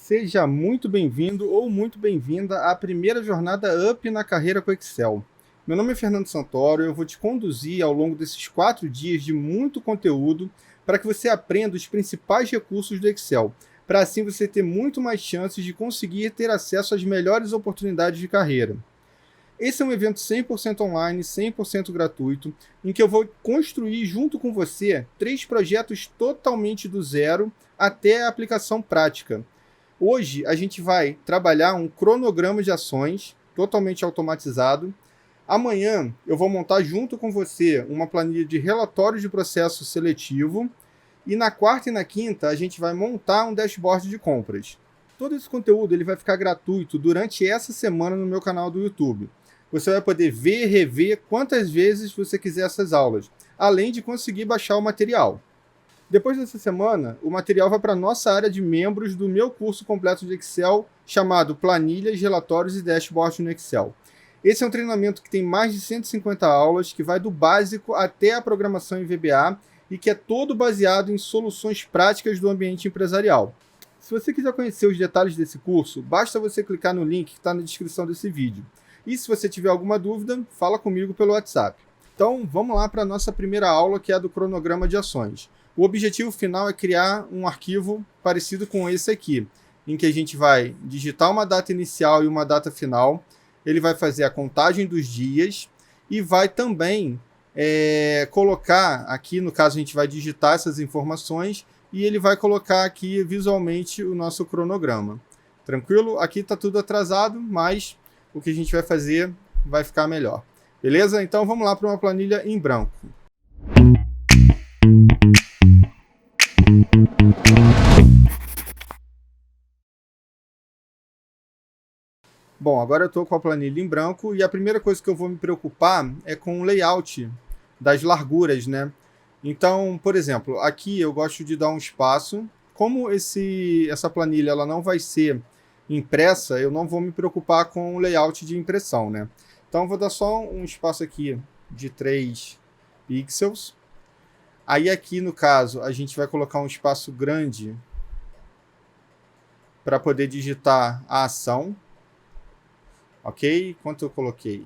Seja muito bem-vindo ou muito bem-vinda à primeira jornada Up na carreira com Excel. Meu nome é Fernando Santoro e eu vou te conduzir ao longo desses 4 dias de muito conteúdo para que você aprenda os principais recursos do Excel, para assim você ter muito mais chances de conseguir ter acesso às melhores oportunidades de carreira. Esse é um evento 100% online, 100% gratuito, em que eu vou construir junto com você 3 projetos totalmente do zero até a aplicação prática. Hoje a gente vai trabalhar um cronograma de ações totalmente automatizado. Amanhã eu vou montar junto com você uma planilha de relatório de processo seletivo. E na quarta e na quinta a gente vai montar um dashboard de compras. Todo esse conteúdo ele vai ficar gratuito durante essa semana no meu canal do YouTube. Você vai poder ver e rever quantas vezes você quiser essas aulas, além de conseguir baixar o material. Depois dessa semana, o material vai para a nossa área de membros do meu curso completo de Excel, chamado Planilhas, Relatórios e Dashboards no Excel. Esse é um treinamento que tem mais de 150 aulas, que vai do básico até a programação em VBA e que é todo baseado em soluções práticas do ambiente empresarial. Se você quiser conhecer os detalhes desse curso, basta você clicar no link que está na descrição desse vídeo. E se você tiver alguma dúvida, fala comigo pelo WhatsApp. Então, vamos lá para a nossa primeira aula, que é a do cronograma de ações. O objetivo final é criar um arquivo parecido com esse aqui, em que a gente vai digitar uma data inicial e uma data final, ele vai fazer a contagem dos dias e vai também colocar, aqui no caso a gente vai digitar essas informações e ele vai colocar aqui visualmente o nosso cronograma. Tranquilo? Aqui está tudo atrasado, mas o que a gente vai fazer vai ficar melhor. Beleza? Então vamos lá para uma planilha em branco. Bom, agora eu estou com a planilha em branco e a primeira coisa que eu vou me preocupar é com o layout das larguras, né? Então, por exemplo, aqui eu gosto de dar um espaço. Como essa planilha ela não vai ser impressa, eu não vou me preocupar com o layout de impressão, né? Então, eu vou dar só um espaço aqui de 3 pixels. Aí aqui, no caso, a gente vai colocar um espaço grande para poder digitar a ação. Ok? Quanto eu coloquei?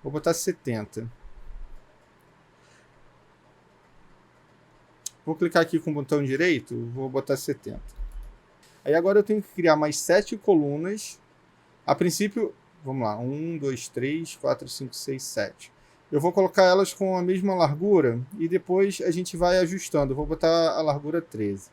Vou botar 70. Vou clicar aqui com o botão direito, vou botar 70. Aí agora eu tenho que criar mais 7 colunas. A princípio, vamos lá, 1, 2, 3, 4, 5, 6, 7. Eu vou colocar elas com a mesma largura e depois a gente vai ajustando. Eu vou botar a largura 13.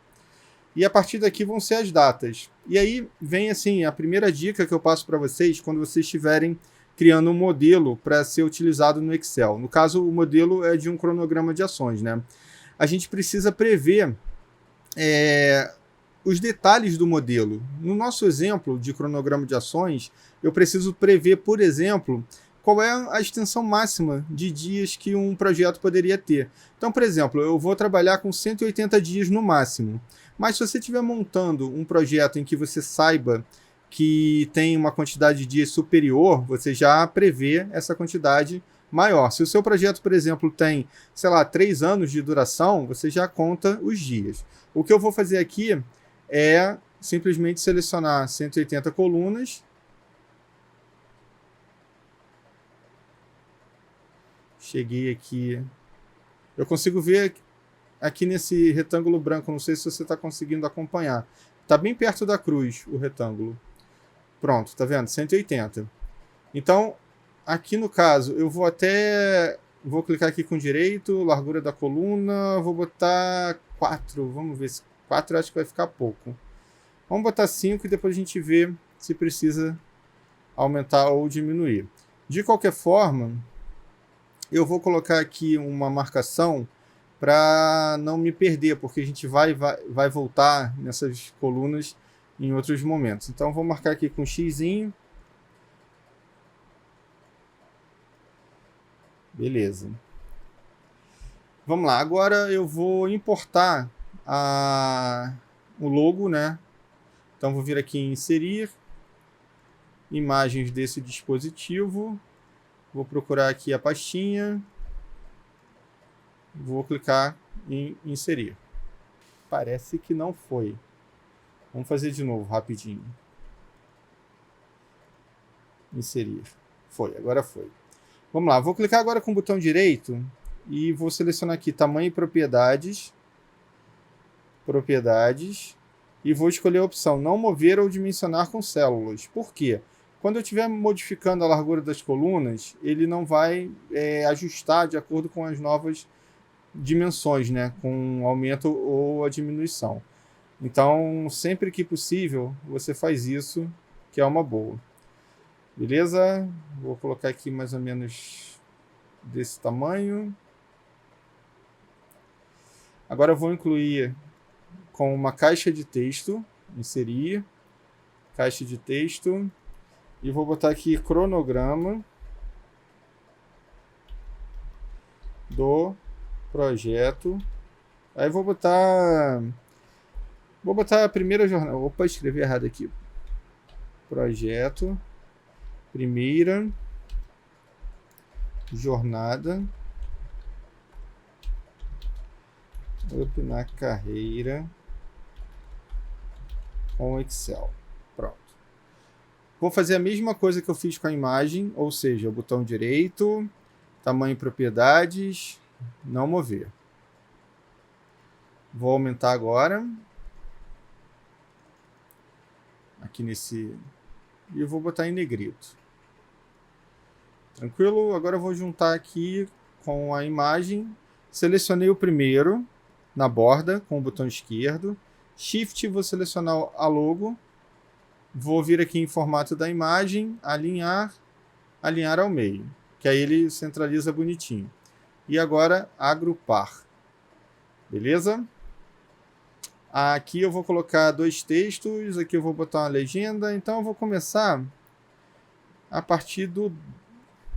E a partir daqui vão ser as datas. E aí vem assim a primeira dica que eu passo para vocês quando vocês estiverem criando um modelo para ser utilizado no Excel. No caso, o modelo é de um cronograma de ações, né? A gente precisa prever os detalhes do modelo. No nosso exemplo de cronograma de ações, eu preciso prever, por exemplo, qual é a extensão máxima de dias que um projeto poderia ter. Então, por exemplo, eu vou trabalhar com 180 dias no máximo. Mas se você estiver montando um projeto em que você saiba que tem uma quantidade de dias superior, você já prevê essa quantidade maior. Se o seu projeto, por exemplo, tem, sei lá, 3 anos de duração, você já conta os dias. O que eu vou fazer aqui é simplesmente selecionar 180 colunas. Cheguei aqui. Eu consigo ver aqui nesse retângulo branco, não sei se você está conseguindo acompanhar. Está bem perto da cruz o retângulo. Pronto, tá vendo? 180. Então, aqui no caso, eu vou clicar aqui com direito, largura da coluna, vou botar 4. Vamos ver se 4 eu acho que vai ficar pouco. Vamos botar 5 e depois a gente vê se precisa aumentar ou diminuir. De qualquer forma, eu vou colocar aqui uma marcação para não me perder, porque a gente vai voltar nessas colunas em outros momentos. Então, vou marcar aqui com um xizinho. Beleza. Vamos lá. Agora eu vou importar o logo, né? Então, vou vir aqui em inserir, imagens desse dispositivo. Vou procurar aqui a pastinha. Vou clicar em inserir. Parece que não foi. Vamos fazer de novo, rapidinho. Inserir. Foi, agora foi. Vamos lá, vou clicar agora com o botão direito e vou selecionar aqui tamanho e propriedades. Propriedades. E vou escolher a opção não mover ou dimensionar com células. Por quê? Quando eu estiver modificando a largura das colunas, ele não vai ajustar de acordo com as novas dimensões, né? Com aumento ou a diminuição. Então, sempre que possível, você faz isso, que é uma boa. Beleza? Vou colocar aqui mais ou menos desse tamanho. Agora eu vou incluir com uma caixa de texto, inserir, caixa de texto, e vou botar aqui cronograma do projeto. Aí vou botar a primeira jornada. Opa, escrevi errado aqui. Projeto, primeira jornada Up na carreira com Excel. Pronto. Vou fazer a mesma coisa que eu fiz com a imagem, ou seja, o botão direito, tamanho e propriedades, não mover. Vou aumentar agora. Aqui nesse... E eu vou botar em negrito. Tranquilo? Agora eu vou juntar aqui com a imagem. Selecionei o primeiro na borda com o botão esquerdo. Shift, vou selecionar a logo. Vou vir aqui em formato da imagem, alinhar ao meio. Que aí ele centraliza bonitinho. E agora agrupar. Beleza? Aqui eu vou colocar 2 textos, aqui eu vou botar uma legenda, então eu vou começar a partir do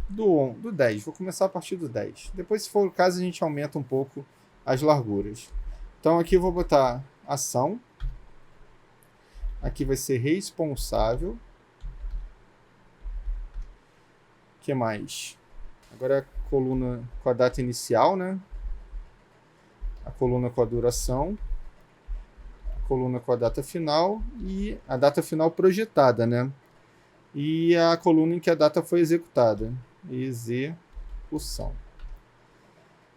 10. Vou começar a partir do 10. Depois, se for o caso, a gente aumenta um pouco as larguras. Então aqui eu vou botar ação. Aqui vai ser responsável. O que mais? Agora a coluna com a data inicial, né? A coluna com a duração. Coluna com a data final e a data final projetada, né? E a coluna em que a data foi executada. Execução.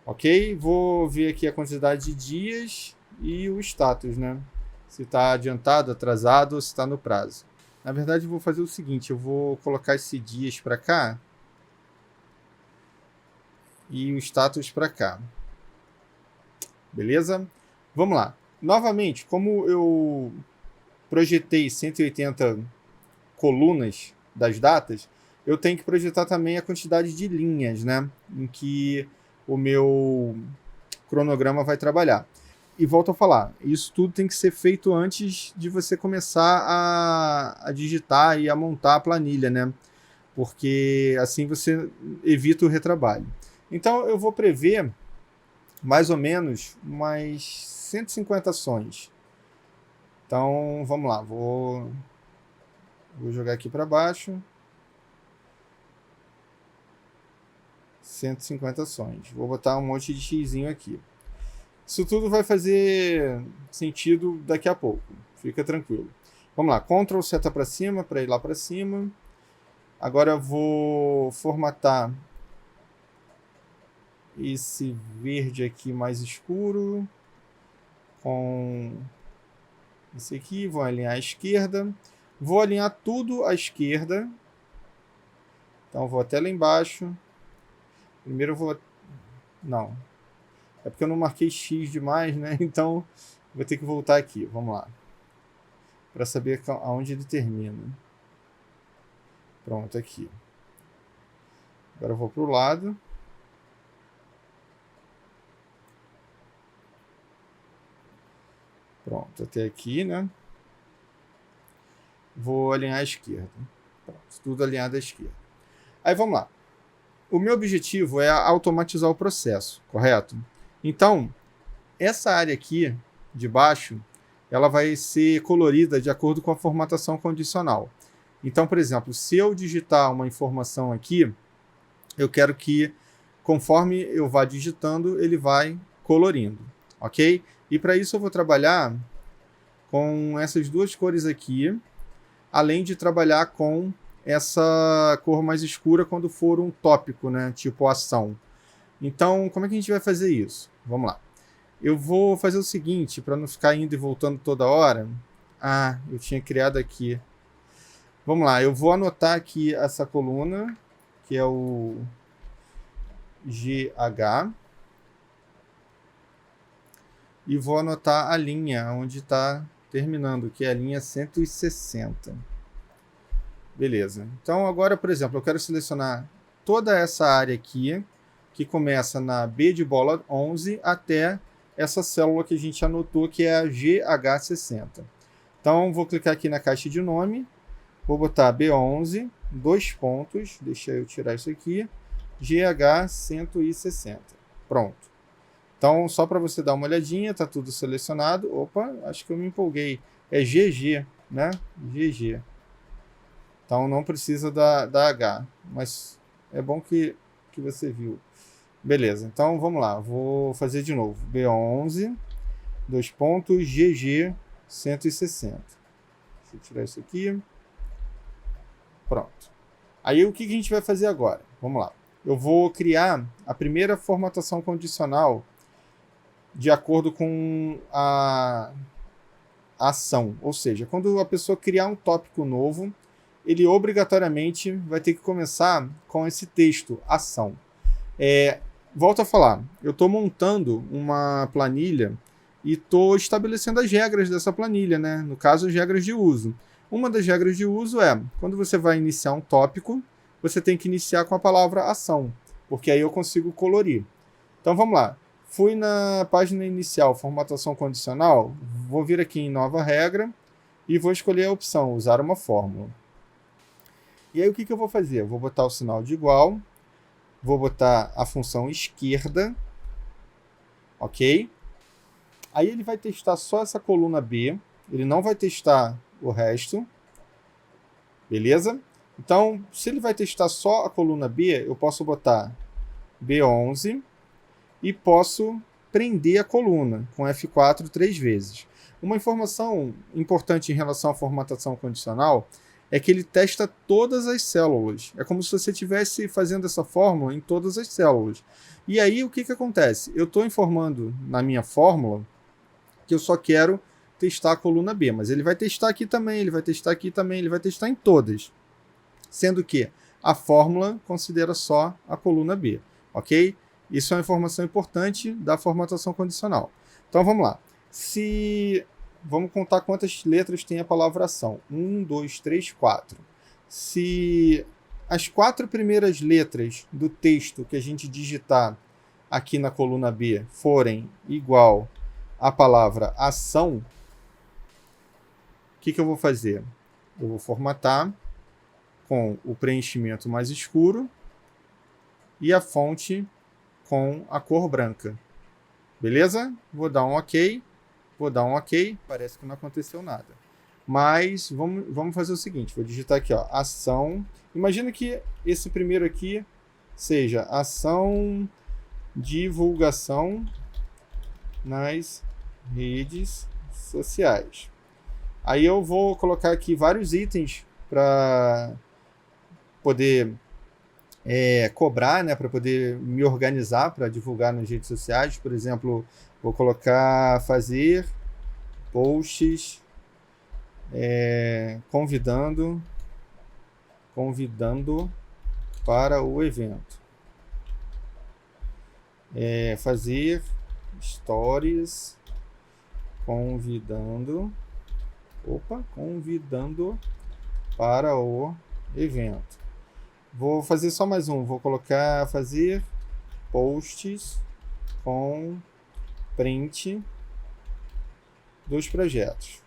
Ok? Vou ver aqui a quantidade de dias e o status, né? Se está adiantado, atrasado ou se está no prazo. Na verdade, eu vou fazer o seguinte, eu vou colocar esse dias para cá e o status para cá. Beleza? Vamos lá. Novamente, como eu projetei 180 colunas das datas, eu tenho que projetar também a quantidade de linhas, né, em que o meu cronograma vai trabalhar. E volto a falar, isso tudo tem que ser feito antes de você começar a digitar e a montar a planilha, né? Porque assim você evita o retrabalho. Então eu vou prever mais ou menos umas 150 ações. Então, vamos lá. Vou jogar aqui para baixo. 150 ações. Vou botar um monte de xizinho aqui. Isso tudo vai fazer sentido daqui a pouco. Fica tranquilo. Vamos lá. Ctrl seta para cima para ir lá para cima. Agora eu vou formatar esse verde aqui mais escuro com esse aqui, vou alinhar à esquerda, vou alinhar tudo à esquerda, então vou até lá embaixo, primeiro eu vou, não, é porque eu não marquei X demais, né, então vou ter que voltar aqui, vamos lá, para saber aonde ele termina, pronto, aqui, agora eu vou para o lado, pronto, até aqui, né? Vou alinhar à esquerda. Pronto, tudo alinhado à esquerda. Aí vamos lá. O meu objetivo é automatizar o processo, correto? Então, essa área aqui de baixo, ela vai ser colorida de acordo com a formatação condicional. Então, por exemplo, se eu digitar uma informação aqui, eu quero que, conforme eu vá digitando, ele vai colorindo, ok? E para isso eu vou trabalhar com essas duas cores aqui, além de trabalhar com essa cor mais escura quando for um tópico, né? Tipo ação. Então, como é que a gente vai fazer isso? Vamos lá. Eu vou fazer o seguinte, para não ficar indo e voltando toda hora. Ah, eu tinha criado aqui. Vamos lá, eu vou anotar aqui essa coluna, que é o GH. E vou anotar a linha onde está terminando, que é a linha 160. Beleza. Então, agora, por exemplo, eu quero selecionar toda essa área aqui, que começa na B de bola 11 até essa célula que a gente anotou, que é a GH60. Então, vou clicar aqui na caixa de nome, vou botar B11, 2 pontos, deixa eu tirar isso aqui, GH160. Pronto. Então, só para você dar uma olhadinha, está tudo selecionado. Opa, acho que eu me empolguei. É GG, né? GG. Então, não precisa da H, mas é bom que você viu. Beleza, então vamos lá. Vou fazer de novo. B11, 2 pontos, GG 160. Deixa eu tirar isso aqui. Pronto. Aí, o que a gente vai fazer agora? Vamos lá. Eu vou criar a primeira formatação condicional de acordo com a ação. Ou seja, quando a pessoa criar um tópico novo, ele obrigatoriamente vai ter que começar com esse texto, ação. Volto a falar, eu estou montando uma planilha e estou estabelecendo as regras dessa planilha, né? No caso, as regras de uso. Uma das regras de uso é, quando você vai iniciar um tópico, você tem que iniciar com a palavra ação, porque aí eu consigo colorir. Então vamos lá. Fui na página inicial, formatação condicional, vou vir aqui em nova regra e vou escolher a opção, usar uma fórmula. E aí o que eu vou fazer? Eu vou botar o sinal de igual, vou botar a função esquerda, ok? Aí ele vai testar só essa coluna B, ele não vai testar o resto, beleza? Então, se ele vai testar só a coluna B, eu posso botar B11, e posso prender a coluna com F4 3 vezes. Uma informação importante em relação à formatação condicional é que ele testa todas as células. É como se você estivesse fazendo essa fórmula em todas as células. E aí o que acontece? Eu estou informando na minha fórmula que eu só quero testar a coluna B, mas ele vai testar aqui também, ele vai testar aqui também, ele vai testar em todas. Sendo que a fórmula considera só a coluna B, ok? Isso é uma informação importante da formatação condicional. Então vamos lá. Vamos contar quantas letras tem a palavra ação. 1, 2, 3, 4. Se as 4 primeiras letras do texto que a gente digitar aqui na coluna B forem igual à palavra ação, o que eu vou fazer? Eu vou formatar com o preenchimento mais escuro e a fonte com a cor branca. Beleza? Vou dar um OK. Vou dar um OK. Parece que não aconteceu nada. Mas vamos fazer o seguinte. Vou digitar aqui, ó, ação. Imagina que esse primeiro aqui seja ação divulgação nas redes sociais. Aí eu vou colocar aqui vários itens para poder cobrar, né, para poder me organizar para divulgar nas redes sociais. Por exemplo, vou colocar fazer posts convidando para o evento. Fazer stories convidando para o evento. Vou fazer só mais um. Vou colocar fazer posts com print dos projetos.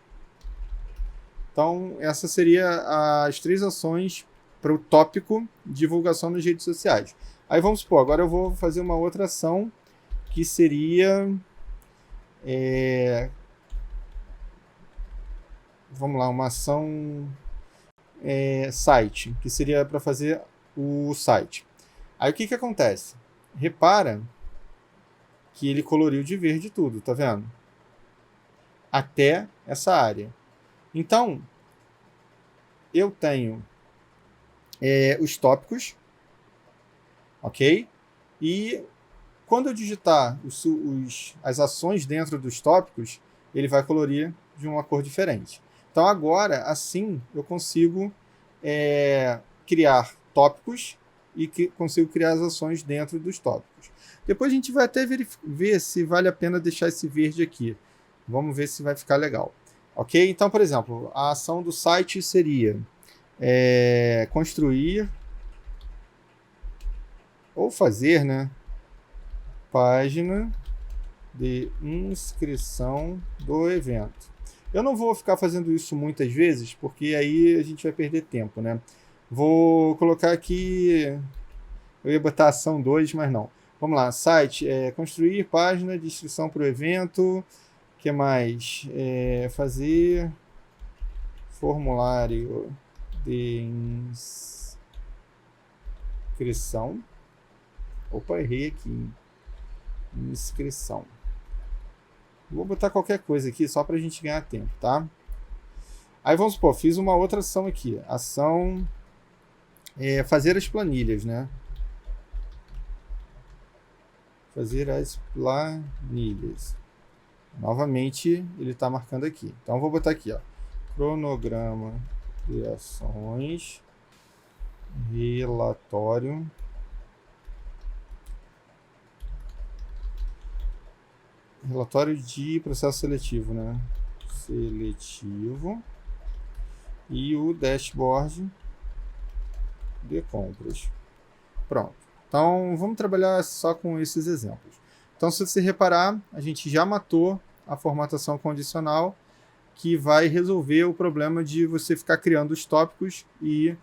Então, essas seriam as 3 ações para o tópico divulgação nas redes sociais. Aí vamos supor, agora eu vou fazer uma outra ação que seria... vamos lá, uma ação site, que seria para fazer o site. Aí o que acontece? Repara que ele coloriu de verde tudo, tá vendo? Até essa área. Então, eu tenho os tópicos, ok? E quando eu digitar as ações dentro dos tópicos, ele vai colorir de uma cor diferente. Então agora, assim, eu consigo criar tópicos e consigo criar as ações dentro dos tópicos. Depois a gente vai até ver se vale a pena deixar esse verde aqui. Vamos ver se vai ficar legal. Ok? Então, por exemplo, a ação do site seria construir ou fazer, né, página de inscrição do evento. Eu não vou ficar fazendo isso muitas vezes, porque aí a gente vai perder tempo, né? Vou colocar aqui... Eu ia botar ação 2, mas não. Vamos lá, site, construir página de inscrição para o evento. O que mais? Fazer formulário de inscrição. Opa, errei aqui. Inscrição. Vou botar qualquer coisa aqui só para a gente ganhar tempo, tá? Aí vamos supor, fiz uma outra ação aqui. Ação fazer as planilhas, né? Fazer as planilhas. Novamente, ele está marcando aqui. Então, vou botar aqui, ó. Cronograma de ações. Relatório. Relatório de processo seletivo, né? Seletivo. E o dashboard de compras. Pronto. Então, vamos trabalhar só com esses exemplos. Então, se você reparar, a gente já matou a formatação condicional, que vai resolver o problema de você ficar criando os tópicos e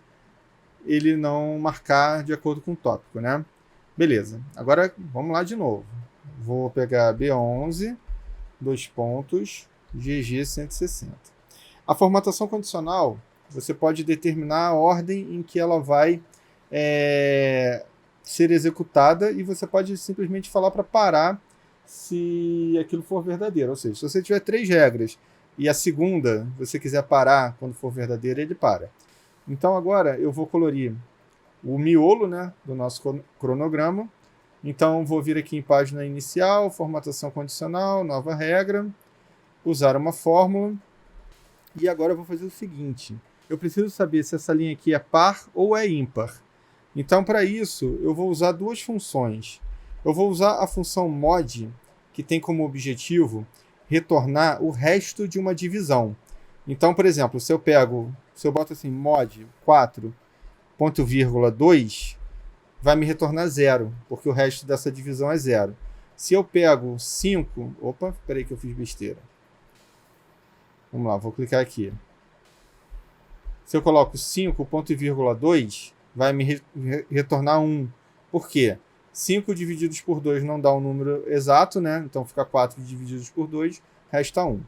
ele não marcar de acordo com o tópico, né? Beleza. Agora, vamos lá de novo. Vou pegar B11, GG 160. A formatação condicional, você pode determinar a ordem em que ela vai ser executada e você pode simplesmente falar para parar se aquilo for verdadeiro. Ou seja, se você tiver 3 regras e a segunda você quiser parar quando for verdadeira, ele para. Então agora eu vou colorir o miolo, né, do nosso cronograma. Então vou vir aqui em página inicial, formatação condicional, nova regra, usar uma fórmula. E agora eu vou fazer o seguinte, eu preciso saber se essa linha aqui é par ou é ímpar. Então, para isso, eu vou usar 2 funções. Eu vou usar a função mod, que tem como objetivo retornar o resto de uma divisão. Então, por exemplo, se eu boto assim, mod 4.2, vai me retornar 0, porque o resto dessa divisão é 0. Se eu pego 5... Opa, espera que eu fiz besteira. Vamos lá, vou clicar aqui. Se eu coloco 5.2, vai me retornar 1. Por quê? 5 divididos por 2 não dá um número exato, né? Então fica 4 divididos por 2, resta 1.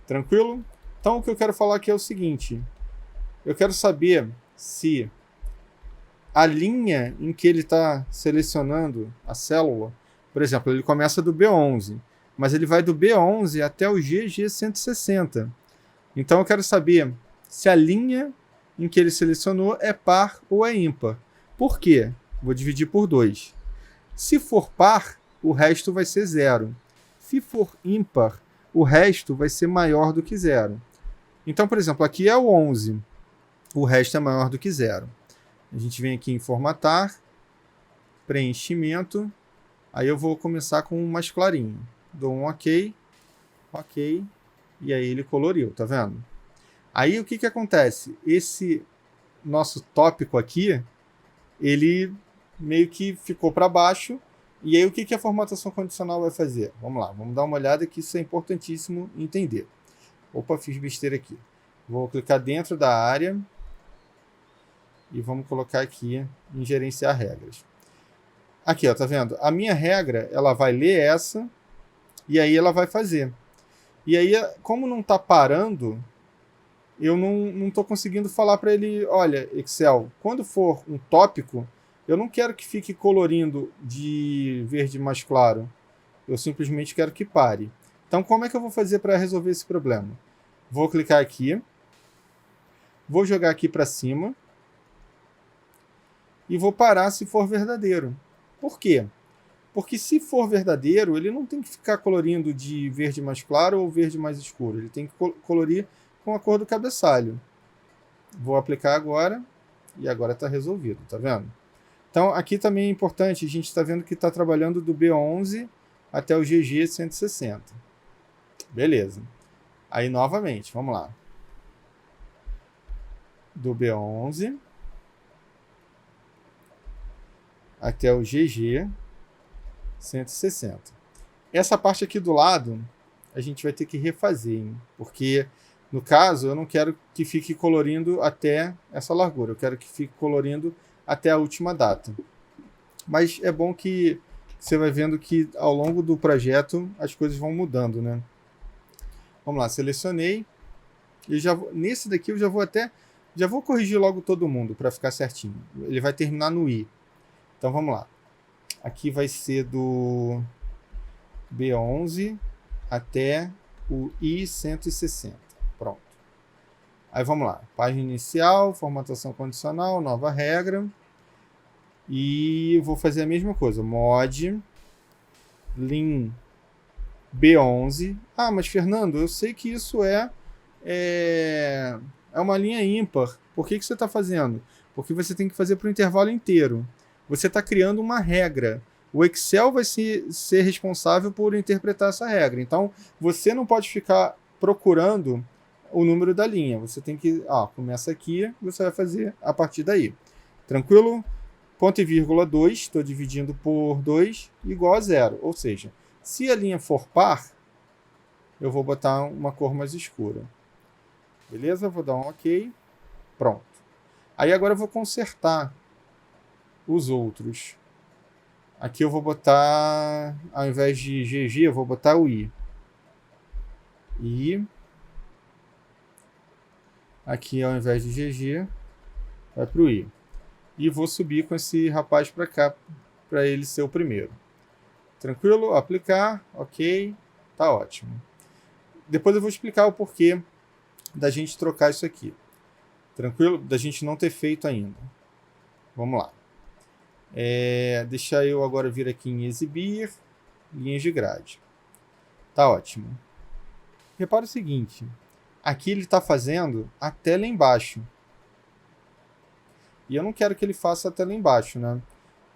Tranquilo? Então o que eu quero falar aqui é o seguinte. Eu quero saber se a linha em que ele está selecionando a célula, por exemplo, ele começa do B11, mas ele vai do B11 até o GG 160. Então eu quero saber se a linha em que ele selecionou é par ou é ímpar. Por quê? Vou dividir por 2. Se for par, o resto vai ser 0. Se for ímpar, o resto vai ser maior do que 0. Então, por exemplo, aqui é o 11. O resto é maior do que 0. A gente vem aqui em formatar, preenchimento. Aí eu vou começar com um mais clarinho. Dou um OK. OK. E aí ele coloriu, tá vendo? Aí o que acontece? Esse nosso tópico aqui, ele meio que ficou para baixo. E aí o que a formatação condicional vai fazer? Vamos lá, vamos dar uma olhada que isso é importantíssimo entender. Opa, fiz besteira aqui. Vou clicar dentro da área e vamos colocar aqui em gerenciar regras. Aqui, ó, tá vendo? A minha regra, ela vai ler essa e aí ela vai fazer. E aí, como não está parando, eu não estou conseguindo falar para ele, olha, Excel, quando for um tópico, eu não quero que fique colorindo de verde mais claro. Eu simplesmente quero que pare. Então, como é que eu vou fazer para resolver esse problema? Vou clicar aqui. Vou jogar aqui para cima. E vou parar se for verdadeiro. Por quê? Porque se for verdadeiro, ele não tem que ficar colorindo de verde mais claro ou verde mais escuro. Ele tem que colorir com a cor do cabeçalho. Vou aplicar agora. E agora está resolvido, tá vendo? Então, aqui também é importante, a gente está vendo que está trabalhando do B11 até o GG 160. Beleza. Aí, novamente, vamos lá. Do B11 até o GG 160. Essa parte aqui do lado, a gente vai ter que refazer, hein? Porque, no caso, eu não quero que fique colorindo até essa largura. Eu quero que fique colorindo até a última data. Mas é bom que você vai vendo que ao longo do projeto as coisas vão mudando, né? Vamos lá, selecionei. E nesse daqui eu já vou corrigir logo todo mundo para ficar certinho. Ele vai terminar no I. Então vamos lá. Aqui vai ser do B11 até o I160. Pronto. Aí vamos lá. Página inicial, formatação condicional, nova regra. E vou fazer a mesma coisa. Mod lim B11. Ah, mas Fernando, eu sei que isso é uma linha ímpar. Por que você está fazendo? Porque você tem que fazer para o intervalo inteiro. Você está criando uma regra. O Excel vai ser responsável por interpretar essa regra. Então, você não pode ficar procurando o número da linha. Você tem que... começa aqui, você vai fazer a partir daí. Tranquilo? Ponto e vírgula 2, estou dividindo por 2, igual a 0. Ou seja, se a linha for par, eu vou botar uma cor mais escura. Beleza? Vou dar um OK. Pronto. Aí agora eu vou consertar os outros. Aqui eu vou botar, ao invés de GG, eu vou botar o I. I. Aqui, ao invés de GG, vai para o I. E vou subir com esse rapaz para cá, para ele ser o primeiro. Tranquilo? Aplicar. OK. Tá ótimo. Depois eu vou explicar o porquê da gente trocar isso aqui. Tranquilo? Da gente não ter feito ainda. Vamos lá. Deixa eu agora vir aqui em exibir, linhas de grade. Tá ótimo. Repara o seguinte. Aqui ele está fazendo até lá embaixo. E eu não quero que ele faça até lá embaixo, né?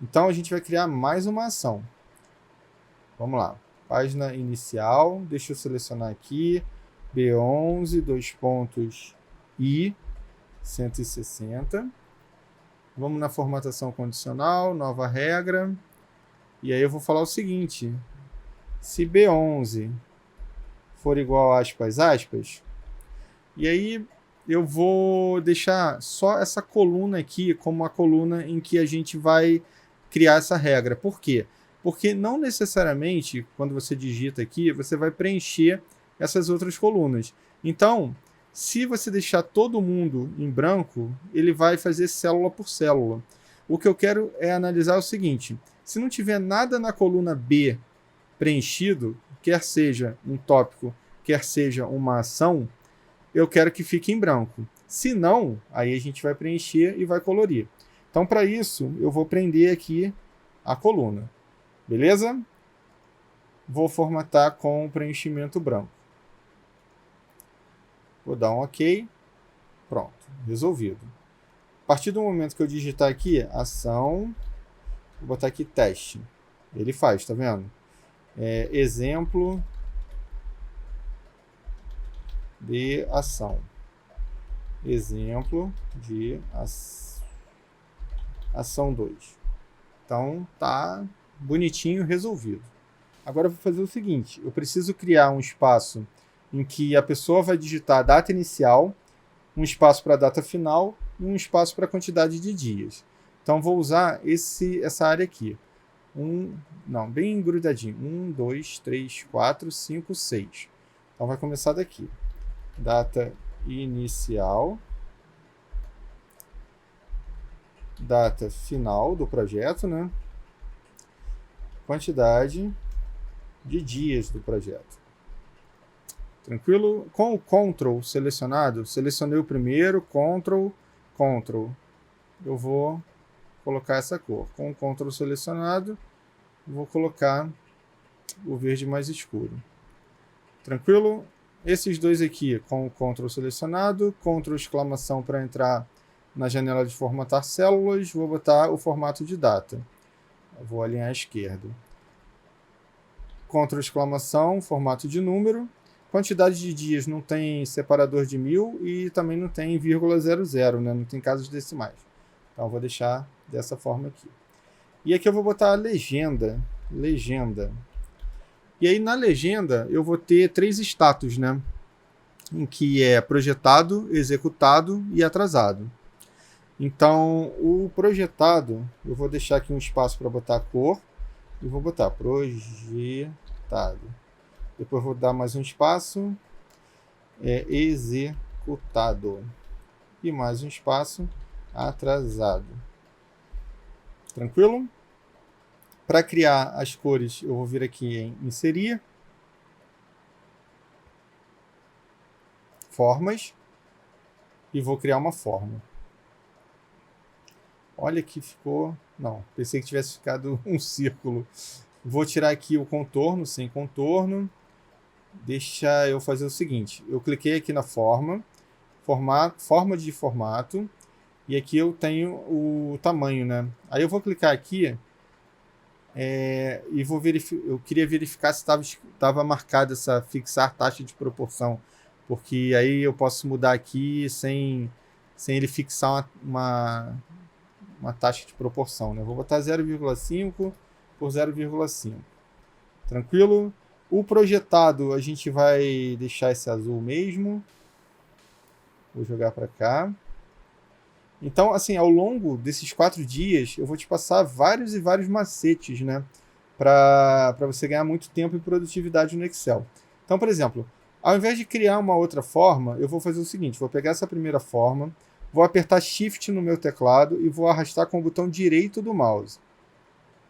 Então a gente vai criar mais uma ação. Vamos lá. Página inicial. Deixa eu selecionar aqui. B11, 2 pontos I, 160. Vamos na formatação condicional, nova regra. E aí eu vou falar o seguinte. Se B11 for igual a aspas, aspas, e aí eu vou deixar só essa coluna aqui como a coluna em que a gente vai criar essa regra. Por quê? Porque não necessariamente, quando você digita aqui, você vai preencher essas outras colunas. Então, se você deixar todo mundo em branco, ele vai fazer célula por célula. O que eu quero é analisar o seguinte. Se não tiver nada na coluna B preenchido, quer seja um tópico, quer seja uma ação, eu quero que fique em branco. Se não, aí a gente vai preencher e vai colorir. Então, para isso, eu vou prender aqui a coluna. Beleza? Vou formatar com o preenchimento branco. Vou dar um OK. Pronto, resolvido. A partir do momento que eu digitar aqui, ação, vou botar aqui teste. Ele faz, tá vendo? Exemplo de ação. Exemplo de ação 2. Então, tá bonitinho, resolvido. Agora eu vou fazer o seguinte. Eu preciso criar um espaço em que a pessoa vai digitar a data inicial, um espaço para a data final e um espaço para a quantidade de dias. Então, vou usar essa área aqui. Bem grudadinho. 1, 2, 3, 4, 5, 6. Então, vai começar daqui. Data inicial. Data final do projeto, né? Quantidade de dias do projeto. Tranquilo? Com o Ctrl selecionado, selecionei o primeiro, Ctrl, Ctrl. Eu vou colocar essa cor. Com o Ctrl selecionado, vou colocar o verde mais escuro. Tranquilo? Esses dois aqui com o Ctrl selecionado, Ctrl exclamação para entrar na janela de formatar células, vou botar o formato de data. Eu vou alinhar à esquerda. Ctrl exclamação, formato de número. Quantidade de dias não tem separador de 1000 e também não tem vírgula 00, né? Não tem casos decimais. Então eu vou deixar dessa forma aqui. E aqui eu vou botar a legenda. Legenda. E aí na legenda eu vou ter 3 status, né? Em que é projetado, executado e atrasado. Então o projetado, eu vou deixar aqui um espaço para botar a cor. E vou botar projetado. Depois vou dar mais um espaço. Executado. E mais um espaço. Atrasado. Tranquilo? Para criar as cores, eu vou vir aqui em inserir. Formas. E vou criar uma forma. Olha que ficou... Não, pensei que tivesse ficado um círculo. Vou tirar aqui o contorno, sem contorno. Deixa eu fazer o seguinte. Eu cliquei aqui na forma. Forma de formato. E aqui eu tenho o tamanho, né? Aí eu vou clicar aqui. E vou verificar. Eu queria verificar se estava marcada essa fixar taxa de proporção. Porque aí eu posso mudar aqui sem ele fixar uma taxa de proporção, né? Vou botar 0,5 por 0,5. Tranquilo? O projetado a gente vai deixar esse azul mesmo. Vou jogar para cá. Então, assim, ao longo desses 4 dias, eu vou te passar vários e vários macetes, né? Para você ganhar muito tempo e produtividade no Excel. Então, por exemplo, ao invés de criar uma outra forma, eu vou fazer o seguinte. Vou pegar essa primeira forma. Vou apertar Shift no meu teclado e vou arrastar com o botão direito do mouse.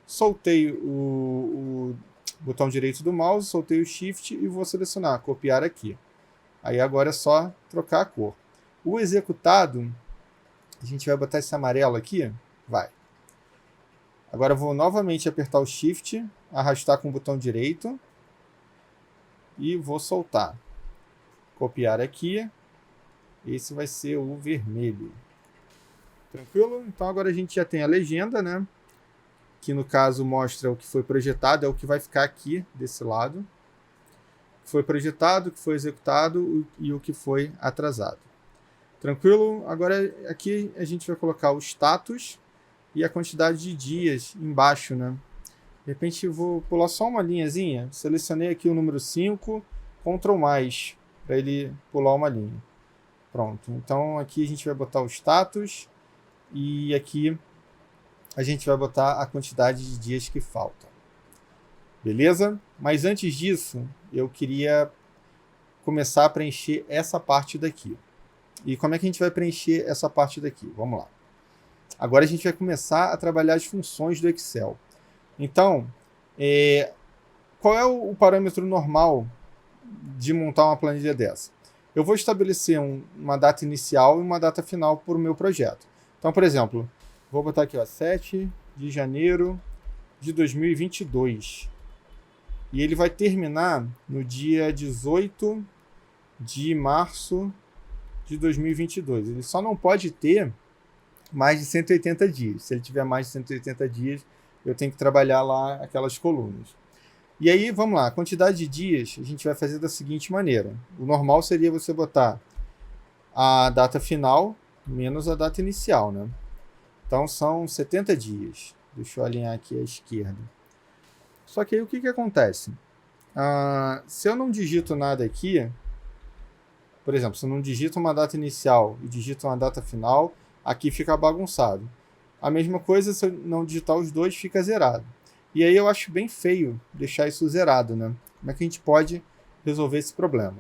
Soltei o botão direito do mouse, soltei o Shift e vou selecionar, copiar aqui. Aí agora é só trocar a cor. O executado, a gente vai botar esse amarelo aqui, vai. Agora eu vou novamente apertar o Shift, arrastar com o botão direito e vou soltar. Copiar aqui. Esse vai ser o vermelho. Tranquilo? Então agora a gente já tem a legenda, né? Que no caso mostra o que foi projetado, é o que vai ficar aqui desse lado. O que foi projetado, o que foi executado e o que foi atrasado. Tranquilo? Agora aqui a gente vai colocar o status e a quantidade de dias embaixo, né? De repente eu vou pular só uma linhazinha. Selecionei aqui o número 5, Ctrl+, para ele pular uma linha. Pronto, então aqui a gente vai botar o status e aqui a gente vai botar a quantidade de dias que faltam. Beleza? Mas antes disso, eu queria começar a preencher essa parte daqui. E como é que a gente vai preencher essa parte daqui? Vamos lá. Agora a gente vai começar a trabalhar as funções do Excel. Então, qual é o parâmetro normal de montar uma planilha dessa? Eu vou estabelecer uma data inicial e uma data final para o meu projeto. Então, por exemplo, vou botar aqui, ó, 7 de janeiro de 2022. E ele vai terminar no dia 18 de março de 2022. Ele só não pode ter mais de 180 dias. Se ele tiver mais de 180 dias, eu tenho que trabalhar lá aquelas colunas. E aí, vamos lá, a quantidade de dias a gente vai fazer da seguinte maneira. O normal seria você botar a data final menos a data inicial, né? Então são 70 dias. Deixa eu alinhar aqui à esquerda. Só que aí o que acontece? Se eu não digito nada aqui, por exemplo, se eu não digito uma data inicial e digito uma data final, aqui fica bagunçado. A mesma coisa, se eu não digitar os dois, fica zerado. E aí eu acho bem feio deixar isso zerado, né? Como é que a gente pode resolver esse problema?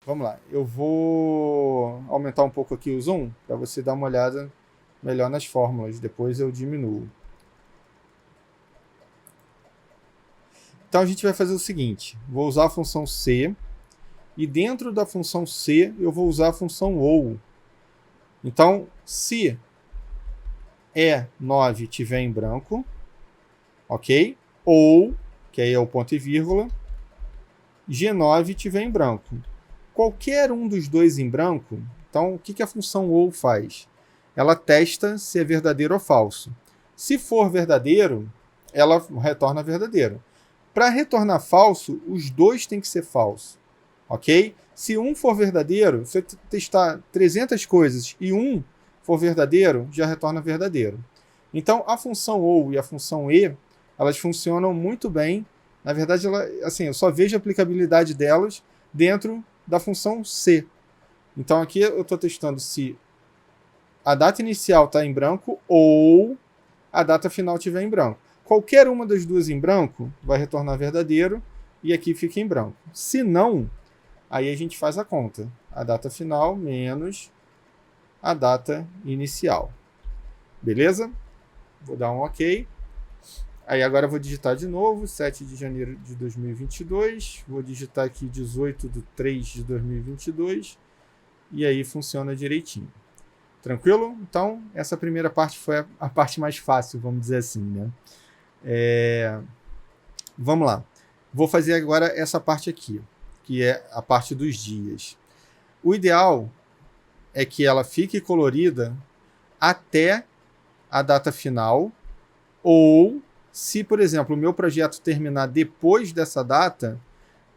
Vamos lá, eu vou aumentar um pouco aqui o zoom para você dar uma olhada melhor nas fórmulas, depois eu diminuo. Então a gente vai fazer o seguinte, vou usar a função C e dentro da função C eu vou usar a função OU. Então, se E9 tiver em branco, ok? Ou, que aí é o ponto e vírgula, G9 tiver em branco. Qualquer um dos dois em branco, então o que a função OU faz? Ela testa se é verdadeiro ou falso. Se for verdadeiro, ela retorna verdadeiro. Para retornar falso, os dois têm que ser falso, ok? Se um for verdadeiro, se eu testar 300 coisas e um for verdadeiro, já retorna verdadeiro. Então, a função OU e a função E, elas funcionam muito bem. Na verdade, assim, eu só vejo a aplicabilidade delas dentro da função C. Então, aqui eu estou testando se a data inicial está em branco ou a data final estiver em branco. Qualquer uma das duas em branco vai retornar verdadeiro e aqui fica em branco. Se não, aí a gente faz a conta. A data final menos a data inicial. Beleza? Vou dar um OK. Aí agora eu vou digitar de novo, 7 de janeiro de 2022. Vou digitar aqui 18/3/2022. E aí funciona direitinho. Tranquilo? Então, essa primeira parte foi a parte mais fácil, vamos dizer assim, né? Vamos lá. Vou fazer agora essa parte aqui, que é a parte dos dias. O ideal é que ela fique colorida até a data final, ou se, por exemplo, o meu projeto terminar depois dessa data,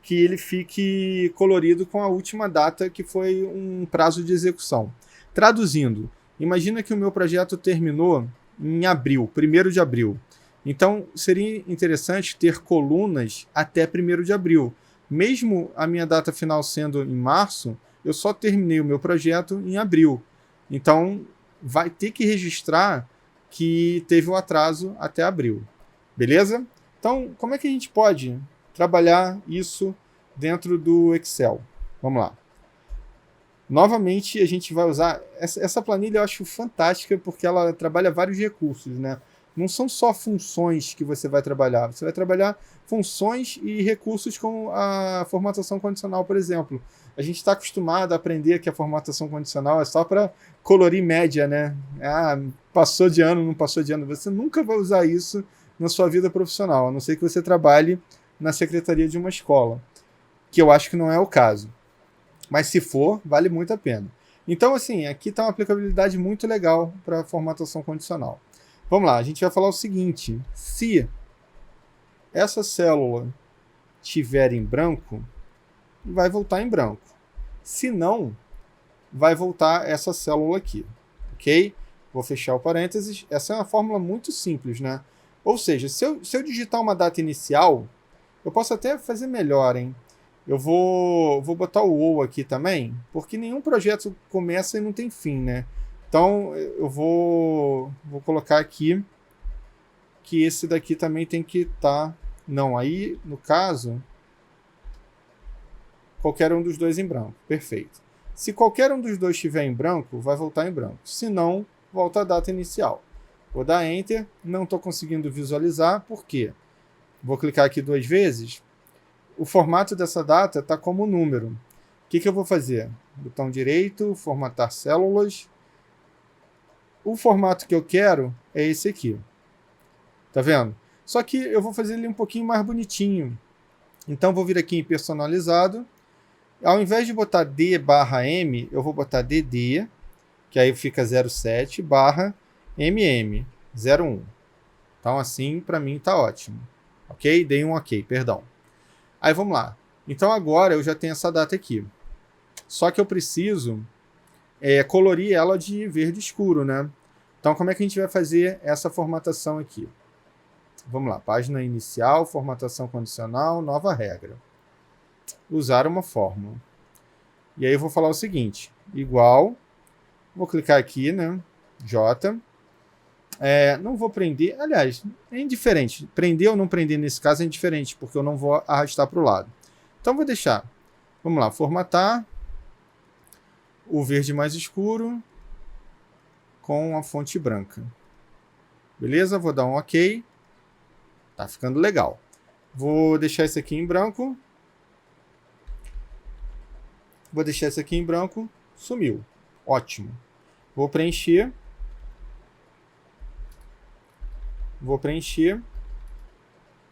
que ele fique colorido com a última data, que foi um prazo de execução. Traduzindo, imagina que o meu projeto terminou em abril, 1º de abril. Então, seria interessante ter colunas até 1º de abril. Mesmo a minha data final sendo em março, eu só terminei o meu projeto em abril. Então, vai ter que registrar que teve um atraso até abril. Beleza? Então, como é que a gente pode trabalhar isso dentro do Excel? Vamos lá. Novamente, a gente vai usar... Essa planilha eu acho fantástica porque ela trabalha vários recursos, né? Não são só funções que você vai trabalhar. Você vai trabalhar funções e recursos com a formatação condicional, por exemplo. A gente está acostumado a aprender que a formatação condicional é só para colorir média, né? Ah, passou de ano, não passou de ano. Você nunca vai usar isso na sua vida profissional, a não ser que você trabalhe na secretaria de uma escola, que eu acho que não é o caso. Mas se for, vale muito a pena. Então, assim, aqui está uma aplicabilidade muito legal para formatação condicional. Vamos lá, a gente vai falar o seguinte: se essa célula estiver em branco, vai voltar em branco. Se não, vai voltar essa célula aqui, ok? Vou fechar o parênteses. Essa é uma fórmula muito simples, né? Ou seja, se eu digitar uma data inicial, eu posso até fazer melhor, hein? Eu vou botar o OU aqui também, porque nenhum projeto começa e não tem fim, né? Então, eu vou colocar aqui que esse daqui também tem que estar... Não, aí, no caso, qualquer um dos dois em branco. Perfeito. Se qualquer um dos dois estiver em branco, vai voltar em branco. Se não, volta a data inicial. Vou dar Enter. Não estou conseguindo visualizar. Por quê? Vou clicar aqui 2 vezes. O formato dessa data está como número. O que eu vou fazer? Botão direito, formatar células. O formato que eu quero é esse aqui. Tá vendo? Só que eu vou fazer ele um pouquinho mais bonitinho. Então, vou vir aqui em personalizado. Ao invés de botar D/M, eu vou botar DD, que aí fica 07, barra MM01. Então, assim, para mim, tá ótimo. Ok? Dei um OK, perdão. Aí, vamos lá. Então, agora eu já tenho essa data aqui. Só que eu preciso colorir ela de verde escuro, né? Então, como é que a gente vai fazer essa formatação aqui? Vamos lá. Página inicial, formatação condicional, nova regra. Usar uma fórmula. E aí eu vou falar o seguinte. Igual. Vou clicar aqui, né? J. Não vou prender. Aliás, é indiferente. Prender ou não prender nesse caso é indiferente, porque eu não vou arrastar para o lado. Então, vou deixar. Vamos lá. Formatar. O verde mais escuro com a fonte branca. Beleza? Vou dar um OK. Tá ficando legal. Vou deixar esse aqui em branco. Vou deixar isso aqui em branco. Sumiu. Ótimo. Vou preencher.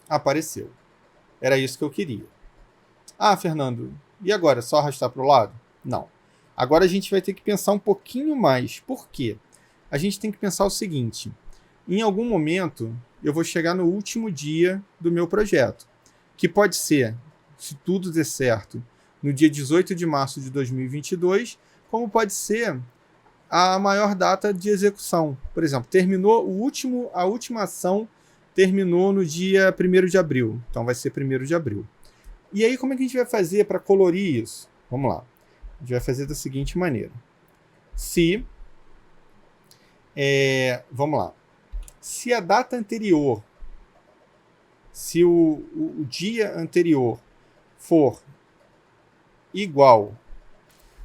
Apareceu. Era isso que eu queria. Ah, Fernando, e agora? Só arrastar para o lado? Não. Agora a gente vai ter que pensar um pouquinho mais. Por quê? A gente tem que pensar o seguinte. Em algum momento, eu vou chegar no último dia do meu projeto. Que pode ser, se tudo der certo, no dia 18 de março de 2022, como pode ser a maior data de execução. Por exemplo, a última ação terminou no dia 1º de abril. Então vai ser 1º de abril. E aí, como é que a gente vai fazer para colorir isso? Vamos lá. A gente vai fazer da seguinte maneira. Vamos lá. Se a data anterior, se o dia anterior for igual,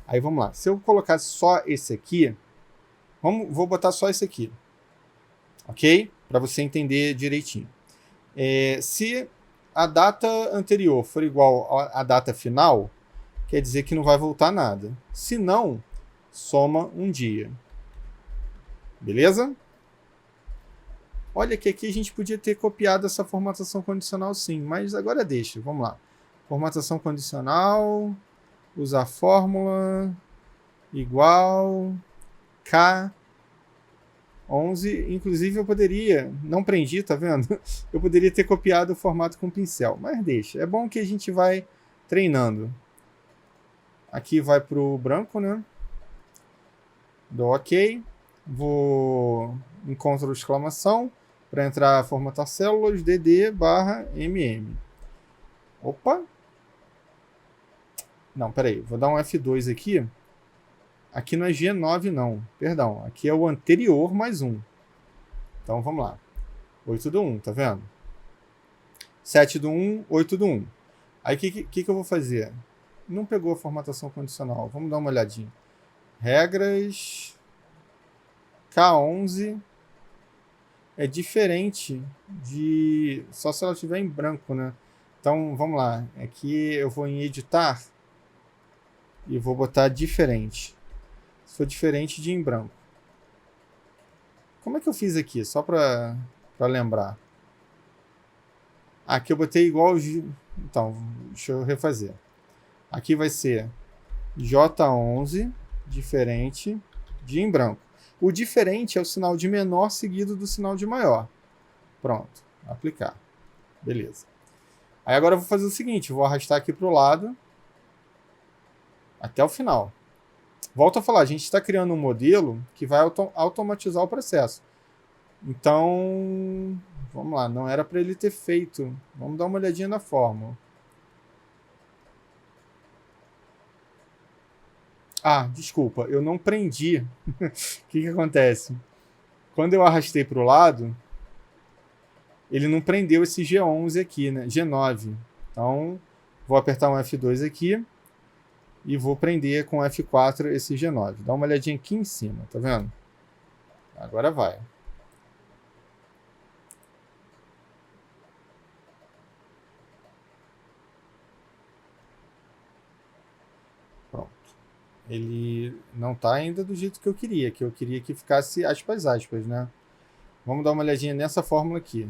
aí vamos lá. Se eu colocar só esse aqui, vou botar só esse aqui, ok? Para você entender direitinho. Se a data anterior for igual à data final, quer dizer que não vai voltar nada. Se não, soma um dia. Beleza? Olha que aqui a gente podia ter copiado essa formatação condicional sim, mas agora deixa. Vamos lá. Formatação condicional, usar fórmula, igual, K11. Inclusive eu poderia, não prendi, tá vendo? Eu poderia ter copiado o formato com pincel, mas deixa. É bom que a gente vai treinando. Aqui vai para o branco, né? Dou OK. Vou encontro exclamação para entrar formatar células dd/mm. Opa! Não, peraí. Vou dar um F2 aqui. Aqui não é G9 não. Perdão. Aqui é o anterior mais 1. Então vamos lá. 8 do 1, tá vendo? 7 do 1, 8 do 1. Aí o que eu vou fazer? Não pegou a formatação condicional. Vamos dar uma olhadinha. Regras... K11 é diferente de... Só se ela estiver em branco, né? Então, vamos lá. Aqui eu vou em editar e vou botar diferente. Se for diferente de em branco. Como é que eu fiz aqui? Só para lembrar. Aqui eu botei igual... Então, deixa eu refazer. Aqui vai ser J11, diferente de em branco. O diferente é o sinal de menor seguido do sinal de maior. Pronto. Aplicar. Beleza. Aí agora eu vou fazer o seguinte. Vou arrastar aqui para o lado. Até o final. Volto a falar. A gente está criando um modelo que vai automatizar o processo. Então, vamos lá. Não era para ele ter feito. Vamos dar uma olhadinha na fórmula. Ah, desculpa, eu não prendi. O que acontece? Quando eu arrastei para o lado, ele não prendeu esse G11 aqui, né? G9. Então, vou apertar um F2 aqui e vou prender com F4 esse G9. Dá uma olhadinha aqui em cima, tá vendo? Agora vai. Ele não está ainda do jeito que eu queria que ficasse aspas, né? Vamos dar uma olhadinha nessa fórmula aqui.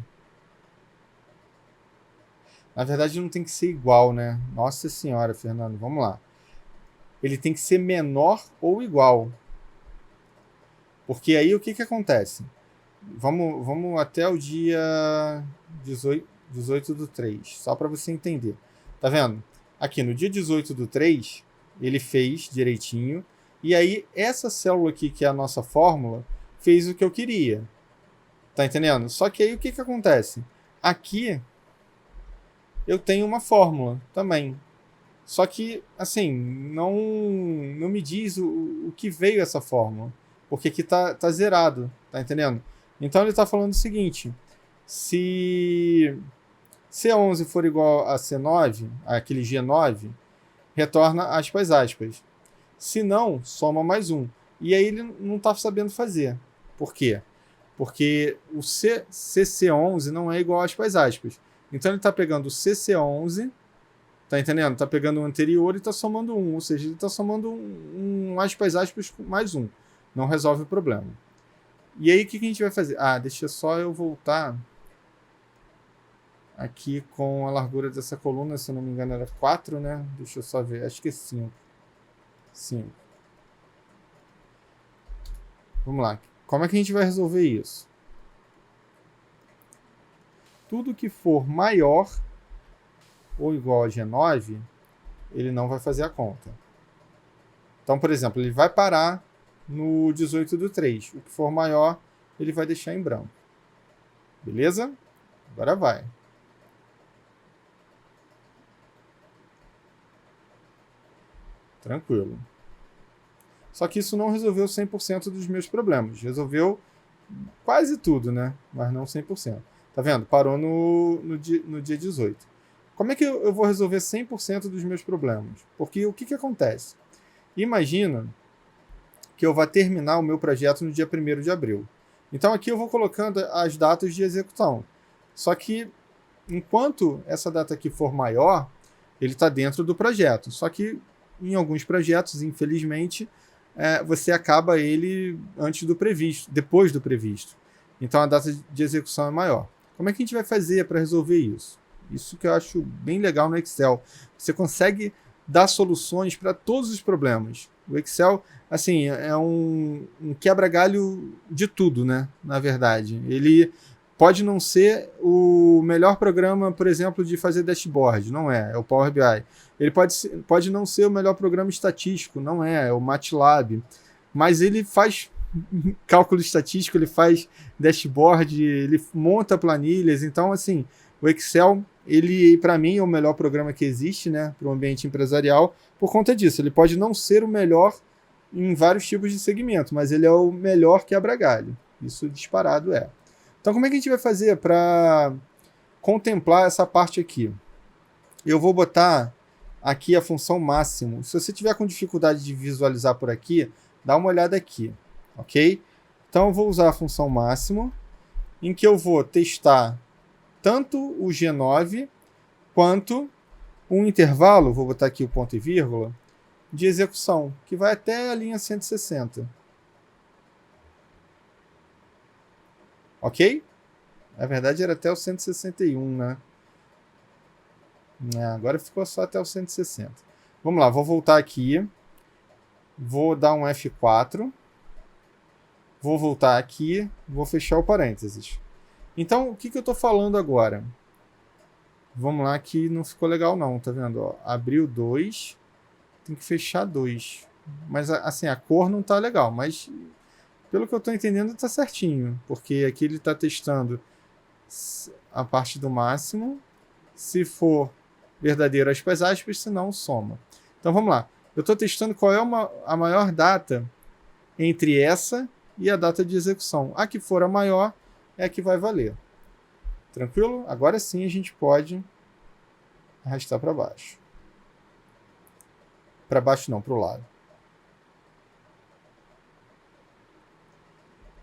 Na verdade, não tem que ser igual, né? Nossa senhora, Fernando, vamos lá. Ele tem que ser menor ou igual. Porque aí o que acontece? Vamos até o dia 18 do 3, só para você entender. Tá vendo? Aqui no dia 18 do 3... ele fez direitinho. E aí, essa célula aqui, que é a nossa fórmula, fez o que eu queria. Tá entendendo? Só que aí, o que acontece? Aqui, eu tenho uma fórmula também. Só que, assim, não me diz o que veio essa fórmula. Porque aqui tá zerado. Tá entendendo? Então, ele tá falando o seguinte. Se C11 for igual a C9, aquele G9... retorna aspas. Se não, soma mais 1. E aí ele não está sabendo fazer. Por quê? Porque o CC11 não é igual a aspas. Então ele está pegando o CC11 Tá entendendo? Tá pegando o anterior e tá somando 1, ou seja, ele tá somando um aspas, aspas, mais 1. Não resolve o problema. E aí, o que a gente vai fazer? Deixa só eu voltar aqui com a largura dessa coluna, se eu não me engano era 4, né? Deixa eu só ver, acho que é 5. 5. Vamos lá. Como é que a gente vai resolver isso? Tudo que for maior ou igual a G9, ele não vai fazer a conta. Então, por exemplo, ele vai parar no 18 do 3. O que for maior, ele vai deixar em branco. Beleza? Agora vai. Tranquilo. Só que isso não resolveu 100% dos meus problemas. Resolveu quase tudo, né? Mas não 100%. Tá vendo? Parou no dia 18. Como é que eu vou resolver 100% dos meus problemas? Porque o que acontece? Imagina que eu vá terminar o meu projeto no dia 1º de abril. Então aqui eu vou colocando as datas de execução. Só que enquanto essa data aqui for maior, ele está dentro do projeto. Só que em alguns projetos, infelizmente, você acaba ele antes do previsto, depois do previsto. Então a data de execução é maior. Como é que a gente vai fazer para resolver isso? Isso que eu acho bem legal no Excel. Você consegue dar soluções para todos os problemas. O Excel, assim, é um quebra-galho de tudo, né? Na verdade. Ele pode não ser o melhor programa, por exemplo, de fazer dashboard. Não é. É o Power BI. Ele pode não ser o melhor programa estatístico. Não é. É o MATLAB. Mas ele faz cálculo estatístico, ele faz dashboard, ele monta planilhas. Então, assim, o Excel, ele, para mim, é o melhor programa que existe, né, para o ambiente empresarial, por conta disso. Ele pode não ser o melhor em vários tipos de segmento, mas ele é o melhor quebra-galho. Isso disparado é. Então, como é que a gente vai fazer para contemplar essa parte aqui? Eu vou botar aqui a função máximo. Se você tiver com dificuldade de visualizar por aqui, dá uma olhada aqui, ok? Então, eu vou usar a função máximo, em que eu vou testar tanto o G9 quanto um intervalo, vou botar aqui o ponto e vírgula, de execução, que vai até a linha 160. Ok? Na verdade era até o 161, né? Agora ficou só até o 160. Vamos lá, vou voltar aqui. Vou dar um F4. Vou voltar aqui. Vou fechar o parênteses. Então, o que eu estou falando agora? Vamos lá que não ficou legal não, tá vendo? Ó, abriu 2, tem que fechar 2. Mas assim, a cor não tá legal, mas pelo que eu estou entendendo tá certinho, porque aqui ele está testando a parte do máximo, se for verdadeiro aspas, se não soma. Então vamos lá, eu estou testando qual é a maior data entre essa e a data de execução. A que for a maior é a que vai valer. Tranquilo? Agora sim a gente pode arrastar para baixo. Para baixo não, para o lado.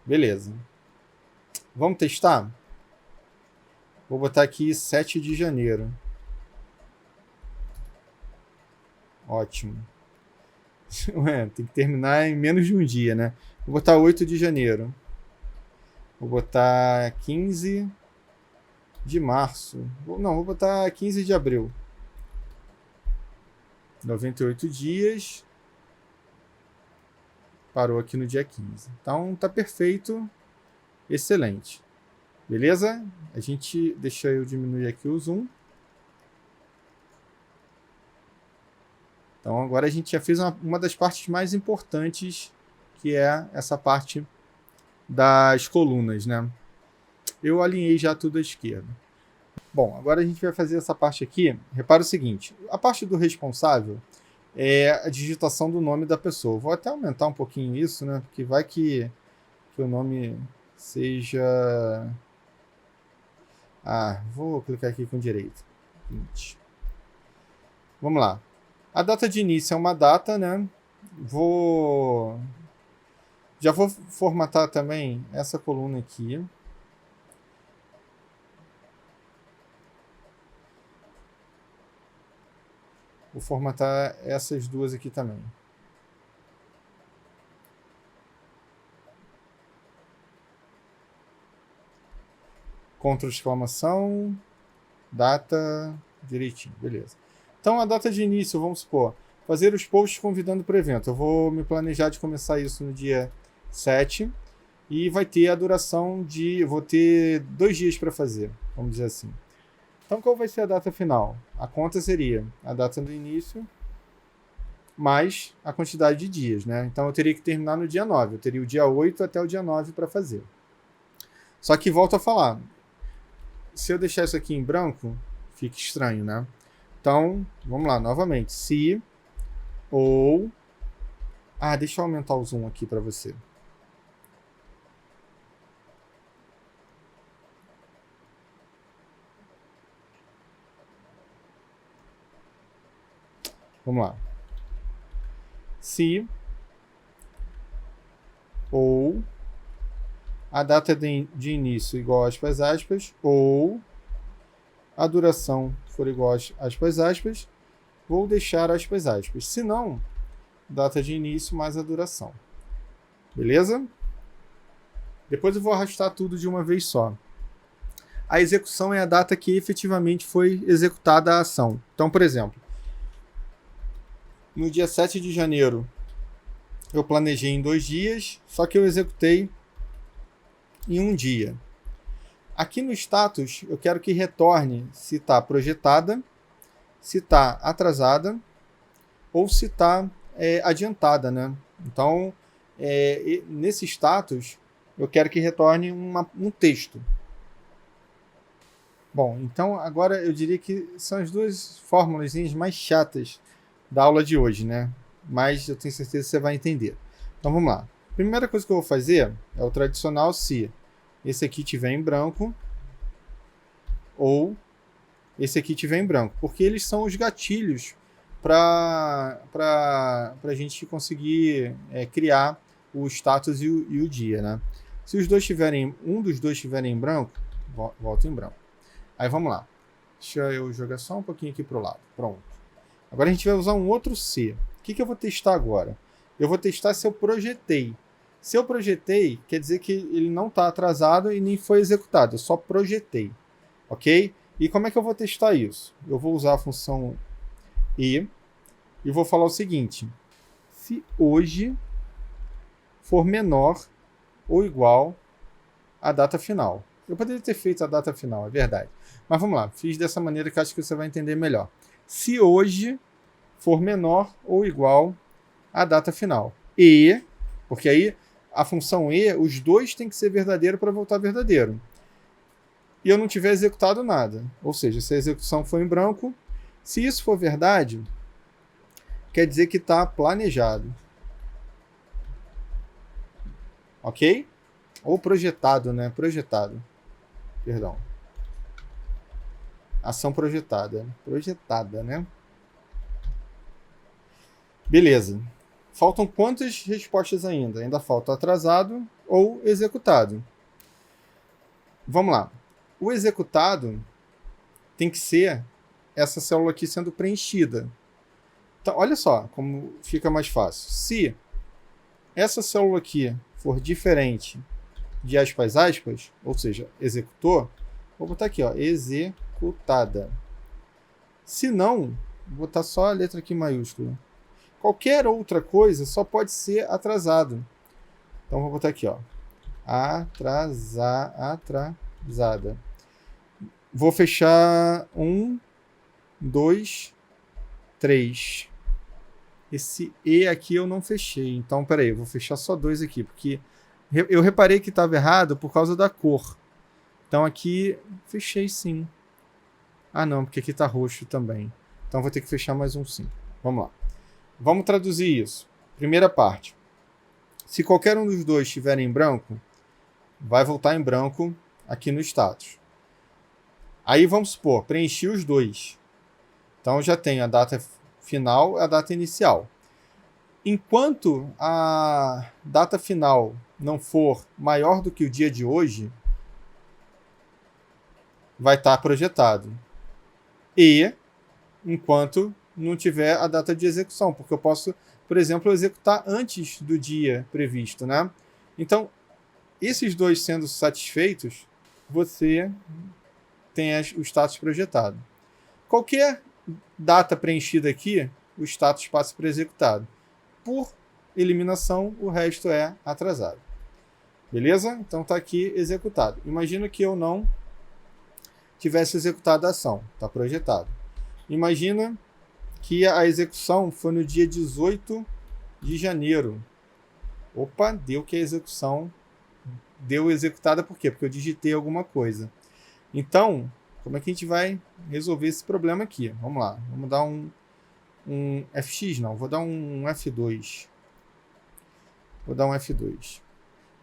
Beleza. Vamos testar? Vou botar aqui 7 de janeiro. Ótimo. Ué, tem que terminar em menos de um dia, né? Vou botar 8 de janeiro. Vou botar 15 de março. Não, vou botar 15 de abril. 98 dias. Parou aqui no dia 15. Então tá perfeito. Excelente. Beleza? Deixa eu diminuir aqui o zoom. Então agora a gente já fez uma das partes mais importantes, que é essa parte das colunas, né? Eu alinhei já tudo à esquerda. Bom, agora a gente vai fazer essa parte aqui. Repara o seguinte, a parte do responsável é a digitação do nome da pessoa. Vou até aumentar um pouquinho isso, né? Porque vai que o nome seja... vou clicar aqui com direito. 20. Vamos lá. A data de início é uma data, né? Já vou formatar também essa coluna aqui. Vou formatar essas duas aqui também. Ctrl exclamação, data, direitinho, beleza. Então a data de início, vamos supor, fazer os posts convidando para o evento. Eu vou me planejar de começar isso no dia 7 e vai ter a duração de... vou ter 2 dias para fazer, vamos dizer assim. Então qual vai ser a data final? A conta seria a data do início mais a quantidade de dias, né? Então eu teria que terminar no dia 9, eu teria o dia 8 até o dia 9 para fazer. Só que volto a falar, se eu deixar isso aqui em branco, fica estranho, né? Então, vamos lá, novamente. Se ou... deixa eu aumentar o zoom aqui para você. Vamos lá. Se ou a data de início igual aspas, aspas, ou a duração for igual aspas, aspas, vou deixar aspas, aspas. Se não, data de início mais a duração. Beleza? Depois eu vou arrastar tudo de uma vez só. A execução é a data que efetivamente foi executada a ação. Então, por exemplo, no dia 7 de janeiro, eu planejei em 2 dias, só que eu executei em 1 dia. Aqui no status, eu quero que retorne se está projetada, se está atrasada ou se está adiantada, né? Então, nesse status, eu quero que retorne um texto. Bom, então agora eu diria que são as 2 fórmulas mais chatas da aula de hoje, né? Mas eu tenho certeza que você vai entender. Então vamos lá. Primeira coisa que eu vou fazer é o tradicional se esse aqui tiver em branco ou esse aqui tiver em branco, porque eles são os gatilhos para a gente conseguir criar o status e o dia, né? Se os dois tiverem, um dos dois estiverem em branco, volta em branco. Aí vamos lá. Deixa eu jogar só um pouquinho aqui para o lado. Pronto. Agora a gente vai usar um outro C. O que eu vou testar agora? Eu vou testar se eu projetei. Se eu projetei, quer dizer que ele não está atrasado e nem foi executado. Eu só projetei. Ok? E como é que eu vou testar isso? Eu vou usar a função e vou falar o seguinte. Se hoje for menor ou igual à data final. Eu poderia ter feito a data final, é verdade. Mas vamos lá, fiz dessa maneira que acho que você vai entender melhor. Se hoje for menor ou igual à data final. E, porque aí a função e, os dois têm que ser verdadeiro para voltar verdadeiro. E eu não tiver executado nada. Ou seja, se a execução for em branco, se isso for verdade, quer dizer que está planejado. Ok? Ou projetado, né? Projetado. Perdão. Ação projetada. Projetada, né? Beleza. Faltam quantas respostas ainda? Ainda falta atrasado ou executado. Vamos lá. O executado tem que ser essa célula aqui sendo preenchida. Então, olha só como fica mais fácil. Se essa célula aqui for diferente de aspas, aspas, ou seja, executou, vou botar aqui, ó, executada. Se não, vou botar só a letra aqui maiúscula. Qualquer outra coisa só pode ser atrasado. Então, vou botar aqui, ó, atrasada. Vou fechar 1, 2, 3. Esse E aqui eu não fechei. Então, peraí, eu vou fechar só 2 aqui, porque eu reparei que estava errado por causa da cor. Então, aqui, fechei sim. Ah, não, porque aqui está roxo também. Então, vou ter que fechar mais um sim. Vamos lá. Vamos traduzir isso. Primeira parte. Se qualquer um dos dois estiver em branco, vai voltar em branco aqui no status. Aí vamos supor, preenchi os dois. Então eu já tenho a data final e a data inicial. Enquanto a data final não for maior do que o dia de hoje, vai estar projetado. E enquanto não tiver a data de execução, porque eu posso, por exemplo, executar antes do dia previsto, né? Então, esses dois sendo satisfeitos, você tem o status projetado. Qualquer data preenchida aqui, o status passa para executado. Por eliminação, o resto é atrasado. Beleza? Então está aqui executado. Imagina que eu não tivesse executado a ação. Está projetado. Imagina que a execução foi no dia 18 de janeiro. Opa, deu que a execução deu executada por quê? Porque eu digitei alguma coisa. Então, como é que a gente vai resolver esse problema aqui? Vamos lá. Vamos dar um FX, não. Vou dar um F2. Vou dar um F2.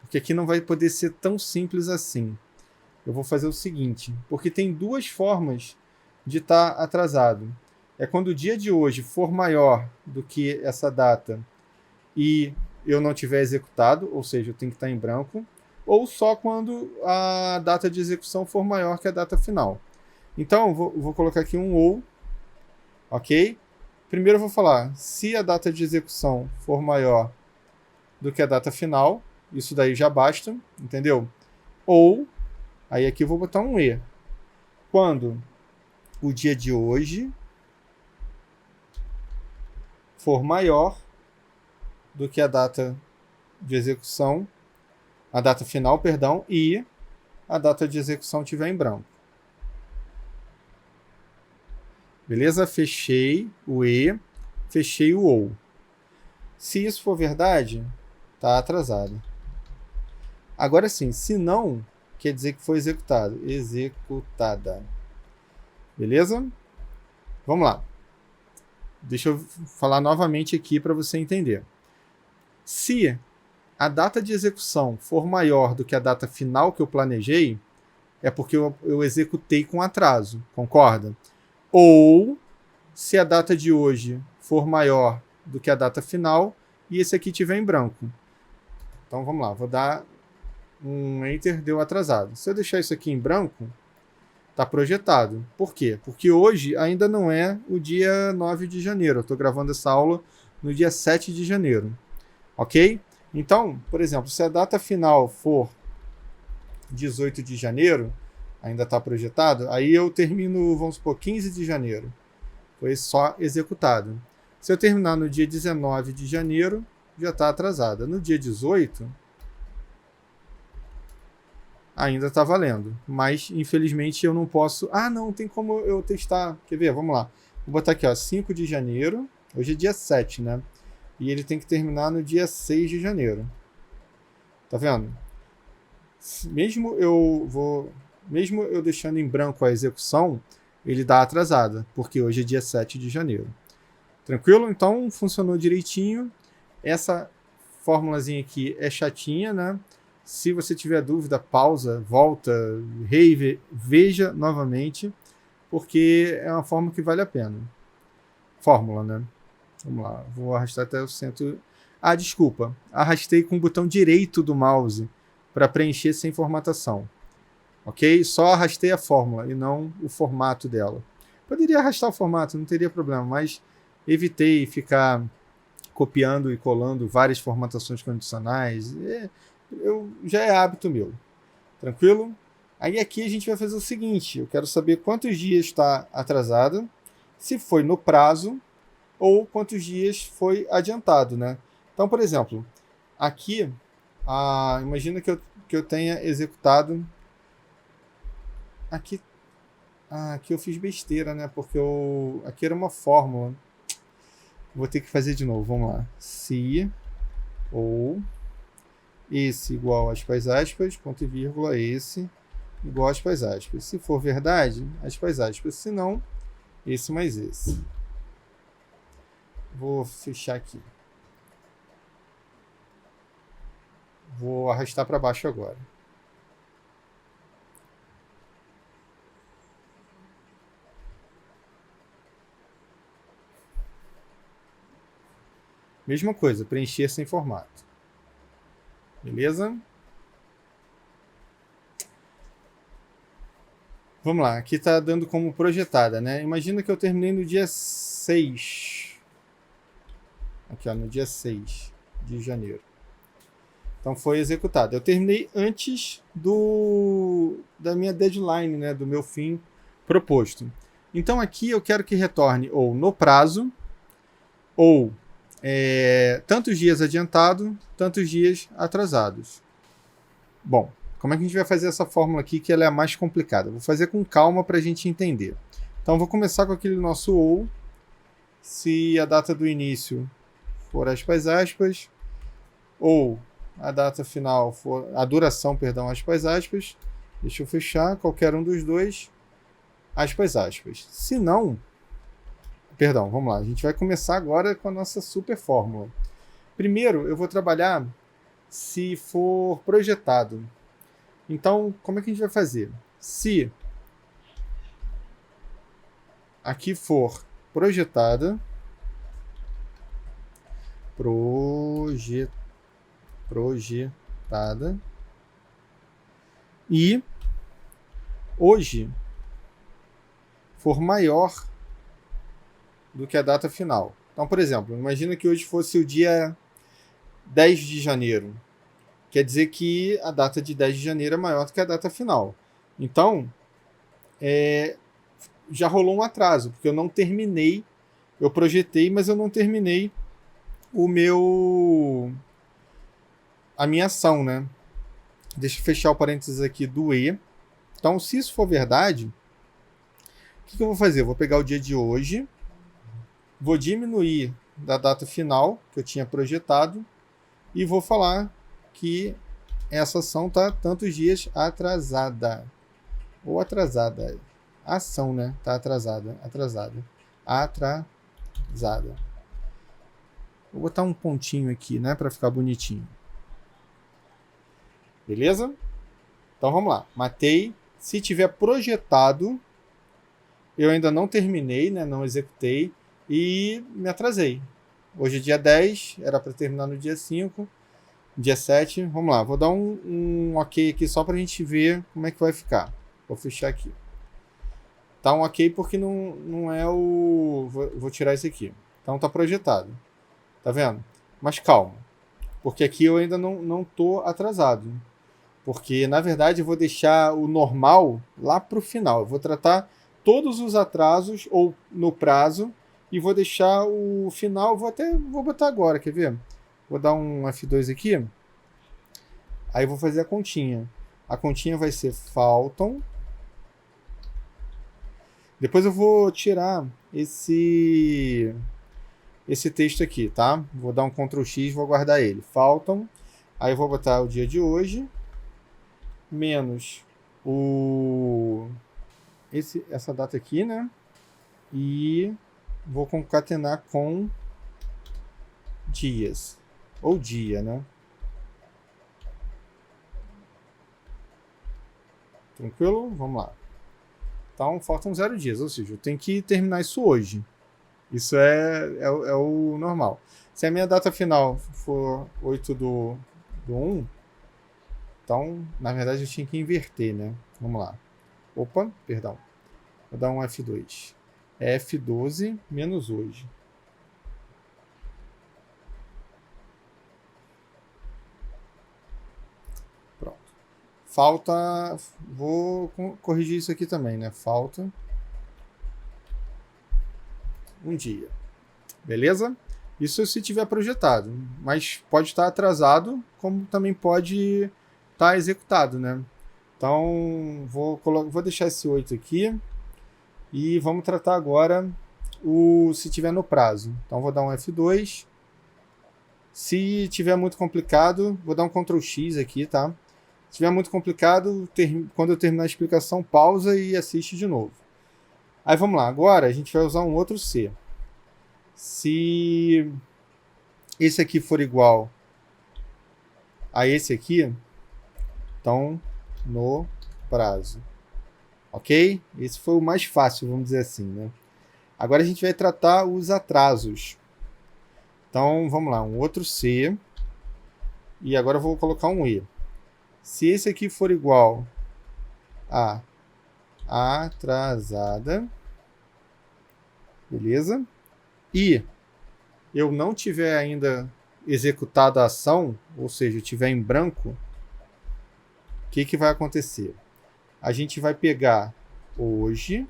Porque aqui não vai poder ser tão simples assim. Eu vou fazer o seguinte. Porque tem duas formas de estar atrasado. É quando o dia de hoje for maior do que essa data e eu não tiver executado, ou seja, eu tenho que estar em branco, ou só quando a data de execução for maior que a data final. Então, vou colocar aqui um ou, ok? Primeiro eu vou falar, se a data de execução for maior do que a data final, isso daí já basta, entendeu? Ou, aí aqui eu vou botar um e. Quando o dia de hoje for maior do que a data de execução, a data final, perdão, e a data de execução estiver em branco. Beleza? Fechei o e, fechei o ou. Se isso for verdade, está atrasado. Agora sim, se não, quer dizer que foi executado. Executada. Beleza? Vamos lá. Deixa eu falar novamente aqui para você entender. Se a data de execução for maior do que a data final que eu planejei, é porque eu executei com atraso, concorda? Ou se a data de hoje for maior do que a data final e esse aqui estiver em branco. Então vamos lá, vou dar um Enter, deu atrasado. Se eu deixar isso aqui em branco, está projetado. Por quê? Porque hoje ainda não é o dia 9 de janeiro. Eu estou gravando essa aula no dia 7 de janeiro. Ok? Então, por exemplo, se a data final for 18 de janeiro, ainda está projetado, aí eu termino, vamos supor, 15 de janeiro. Foi só executado. Se eu terminar no dia 19 de janeiro, já está atrasada. No dia 18, ainda está valendo. Mas, infelizmente, eu não posso... Ah, não, tem como eu testar. Quer ver? Vamos lá. Vou botar aqui, ó, 5 de janeiro. Hoje é dia 7, né? E ele tem que terminar no dia 6 de janeiro. Tá vendo? Mesmo eu deixando em branco a execução, ele dá atrasada, porque hoje é dia 7 de janeiro. Tranquilo? Então, funcionou direitinho. Essa fórmulazinha aqui é chatinha, né? Se você tiver dúvida, pausa, volta, veja novamente, porque é uma forma que vale a pena. Fórmula, né? Vamos lá, vou arrastar até o centro. Ah, desculpa, arrastei com o botão direito do mouse para preencher sem formatação. Ok? Só arrastei a fórmula e não o formato dela. Poderia arrastar o formato, não teria problema, mas evitei ficar copiando e colando várias formatações condicionais. Já é hábito meu. Tranquilo? Aí aqui a gente vai fazer o seguinte, eu quero saber quantos dias está atrasado, se foi no prazo ou quantos dias foi adiantado, né? Então, por exemplo, aqui, imagina que eu tenha executado... Aqui eu fiz besteira, né? Porque aqui era uma fórmula. Vou ter que fazer de novo, vamos lá. Se ou esse igual aspas, aspas, ponto e vírgula, esse igual aspas, aspas. Se for verdade, aspas, aspas. Se não, esse mais esse. Vou fechar aqui. Vou arrastar para baixo agora. Mesma coisa, preencher sem formato. Beleza? Vamos lá, aqui está dando como projetada, né? Imagina que eu terminei no dia 6. Aqui, ó, no dia 6 de janeiro. Então foi executado. Eu terminei antes da minha deadline, né, do meu fim proposto. Então aqui eu quero que retorne ou no prazo, ou tantos dias adiantado, tantos dias atrasados. Bom, como é que a gente vai fazer essa fórmula aqui, que ela é a mais complicada? Vou fazer com calma para a gente entender. Então vou começar com aquele nosso ou, se a data do início for aspas, aspas, ou a data final for, a duração, perdão, aspas, aspas, deixa eu fechar, qualquer um dos dois, aspas, aspas. Se não, perdão, vamos lá, a gente vai começar agora com a nossa super fórmula. Primeiro, eu vou trabalhar se for projetado. Então, como é que a gente vai fazer? Se aqui for projetada, projetada, e hoje for maior do que a data final. Então, por exemplo, imagina que hoje fosse o dia 10 de janeiro. Quer dizer que a data de 10 de janeiro é maior do que a data final. Então, já rolou um atraso, porque eu não terminei, eu projetei, mas eu não terminei a minha ação, né? Deixa eu fechar o parênteses aqui do E. Então, se isso for verdade, o que eu vou fazer? Eu vou pegar o dia de hoje, vou diminuir da data final que eu tinha projetado e vou falar que essa ação está tantos dias atrasada. Ou atrasada. A ação, né? Está atrasada. Atrasada. Vou botar um pontinho aqui, né? Para ficar bonitinho. Beleza? Então vamos lá. Matei. Se tiver projetado, eu ainda não terminei, né? Não executei. E me atrasei. Hoje é dia 10, era para terminar no dia 5. Dia 7, vamos lá. Vou dar um ok aqui só para a gente ver como é que vai ficar. Vou fechar aqui. Tá um ok porque não é o... Vou tirar esse aqui. Então tá projetado. Tá vendo? Mas calma. Porque aqui eu ainda não tô atrasado. Porque, na verdade, eu vou deixar o normal lá para o final. Eu vou tratar todos os atrasos ou no prazo e vou deixar o final... Vou botar agora, quer ver? Vou dar um F2 aqui. Aí vou fazer a continha. A continha vai ser faltam. Depois eu vou tirar esse texto aqui, tá? Vou dar um Ctrl X e vou guardar ele. Faltam. Aí eu vou botar o dia de hoje. Menos essa data aqui, né? E vou concatenar com dias. Ou dia, né? Tranquilo? Vamos lá. Então, faltam 0 dias, ou seja, eu tenho que terminar isso hoje. Isso é o normal. Se a minha data final for 8 do 1, então, na verdade, eu tinha que inverter, né? Vamos lá. Opa, perdão. Vou dar um F2. F12 menos hoje. Pronto. Falta... Vou corrigir isso aqui também, né? Falta um dia. Beleza? Isso se tiver projetado. Mas pode estar atrasado, como também pode estar executado, né? Então, vou deixar esse 8 aqui. E vamos tratar agora se tiver no prazo. Então, vou dar um F2. Se tiver muito complicado, vou dar um Ctrl X aqui, tá? Se tiver muito complicado, quando eu terminar a explicação, pausa e assiste de novo. Aí vamos lá, agora a gente vai usar um outro C. Se esse aqui for igual a esse aqui, então no prazo. Ok? Esse foi o mais fácil, vamos dizer assim, né? Agora a gente vai tratar os atrasos. Então vamos lá, um outro C. E agora eu vou colocar um E. Se esse aqui for igual a atrasada, beleza? e eu não tiver ainda executado a ação, ou seja, tiver em branco, o que vai acontecer? A gente vai pegar hoje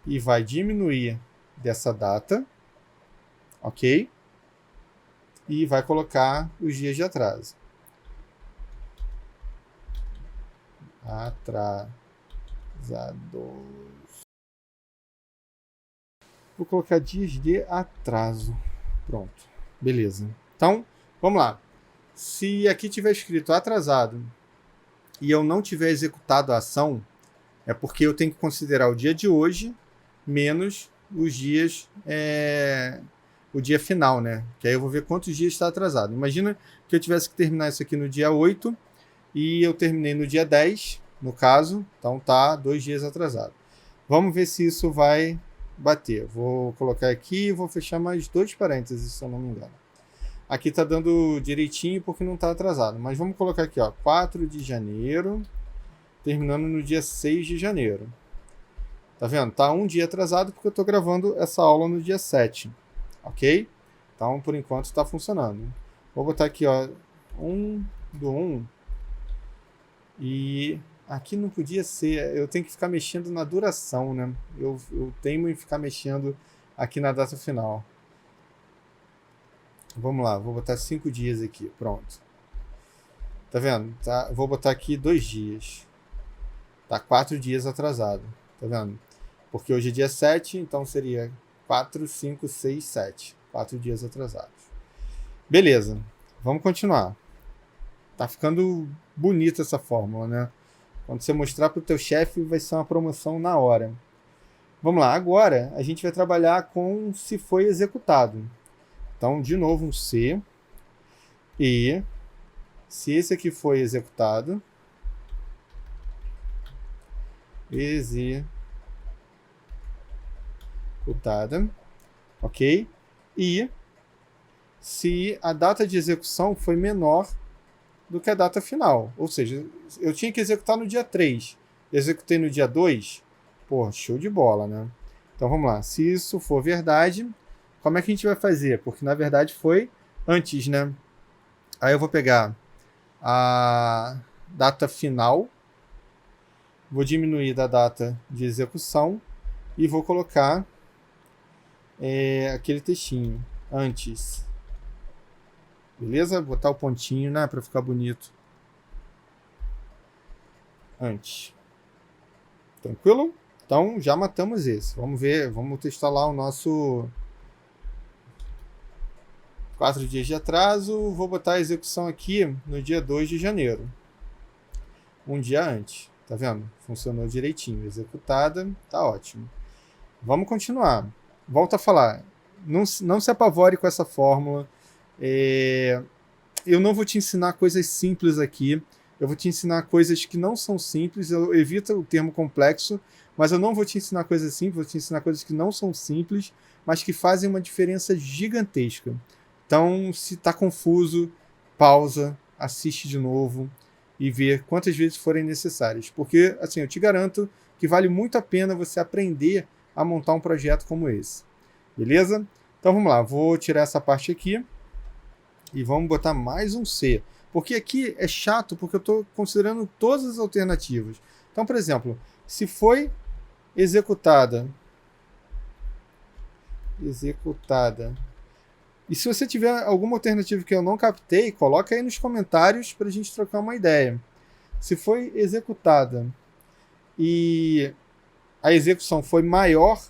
e vai diminuir dessa data, ok? E vai colocar os dias de atraso. Atrasados. Vou colocar dias de atraso. Pronto. Beleza. Então, vamos lá. Se aqui tiver escrito atrasado e eu não tiver executado a ação, é porque eu tenho que considerar o dia de hoje menos os dias, o dia final, né? Que aí eu vou ver quantos dias está atrasado. Imagina que eu tivesse que terminar isso aqui no dia 8 e eu terminei no dia 10, no caso, então tá 2 dias atrasado. Vamos ver se isso vai bater. Vou colocar aqui e vou fechar mais 2 parênteses, se eu não me engano. Aqui tá dando direitinho porque não tá atrasado, mas vamos colocar aqui, ó, 4 de janeiro, terminando no dia 6 de janeiro. Tá vendo? Tá um dia atrasado porque eu tô gravando essa aula no dia 7, ok? Então, por enquanto, está funcionando. Vou botar aqui, ó, 1/1. E aqui não podia ser, eu tenho que ficar mexendo na duração, né? Eu teimo em ficar mexendo aqui na data final. Vamos lá, vou botar 5 dias aqui, pronto. Tá vendo? Tá, vou botar aqui 2 dias. Tá 4 dias atrasado, tá vendo? Porque hoje é dia 7, então seria 4, 5, 6, 7. 4 dias atrasados. Beleza, vamos continuar. Tá ficando bonita essa fórmula, né? Quando você mostrar para o teu chefe, vai ser uma promoção na hora. Vamos lá, agora a gente vai trabalhar com se foi executado. Então, de novo, um se. E se esse aqui foi executado, executada, ok? E se a data de execução foi menor do que a data final. Ou seja, eu tinha que executar no dia 3, executei no dia 2, pô, show de bola, né? Então vamos lá, se isso for verdade, como é que a gente vai fazer? Porque na verdade foi antes, né? Aí eu vou pegar a data final, vou diminuir da data de execução e vou colocar aquele textinho, antes. Beleza? Vou botar o pontinho, né, para ficar bonito. Antes. Tranquilo? Então já matamos esse. Vamos ver, vamos testar lá o nosso 4 dias de atraso. Vou botar a execução aqui no dia 2 de janeiro. Um dia antes. Tá vendo? Funcionou direitinho. Executada, tá ótimo. Vamos continuar. Volto a falar. Não se apavore com essa fórmula. Eu não vou te ensinar coisas simples aqui. Eu vou te ensinar coisas que não são simples. Eu evito o termo complexo, mas eu não vou te ensinar coisas simples. Vou te ensinar coisas que não são simples, mas que fazem uma diferença gigantesca. Então, se está confuso, pausa, assiste de novo e vê quantas vezes forem necessárias. Porque, assim, eu te garanto que vale muito a pena você aprender a montar um projeto como esse. Beleza? Então, vamos lá. Vou tirar essa parte aqui e vamos botar mais um C. Porque aqui é chato, porque eu estou considerando todas as alternativas. Então, por exemplo, se foi executada. E se você tiver alguma alternativa que eu não captei, coloca aí nos comentários para a gente trocar uma ideia. Se foi executada e a execução foi maior,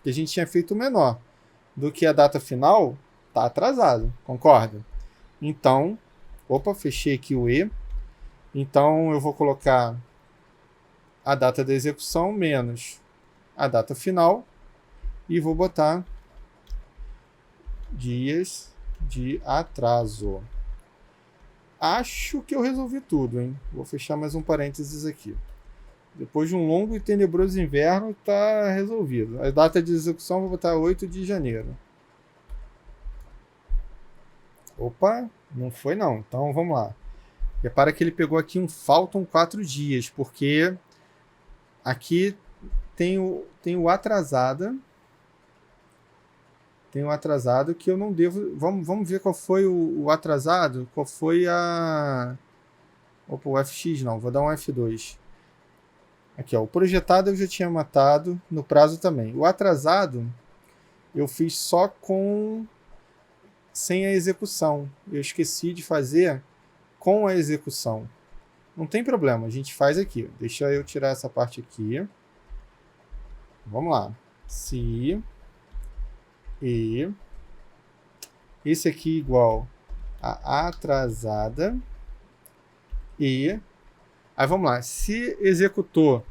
que a gente tinha feito menor, do que a data final, está atrasado, concorda? Então, fechei aqui o E. Então, eu vou colocar a data da execução menos a data final e vou botar dias de atraso. Acho que eu resolvi tudo, hein? Vou fechar mais um parênteses aqui. Depois de um longo e tenebroso inverno, está resolvido. A data de execução vou botar 8 de janeiro. Opa, não foi não. Então vamos lá. Repara que ele pegou aqui faltam 4 dias, porque aqui tem o atrasada tem um atrasado que eu não devo... Vamos ver qual foi o atrasado, qual foi a... Opa, o FX não, vou dar um F2. Aqui, ó, o projetado eu já tinha matado, no prazo também. O atrasado eu fiz só sem a execução. Eu esqueci de fazer com a execução. Não tem problema, a gente faz aqui. Deixa eu tirar essa parte aqui. Vamos lá. Se e esse aqui igual a atrasada e... Aí vamos lá. Se executou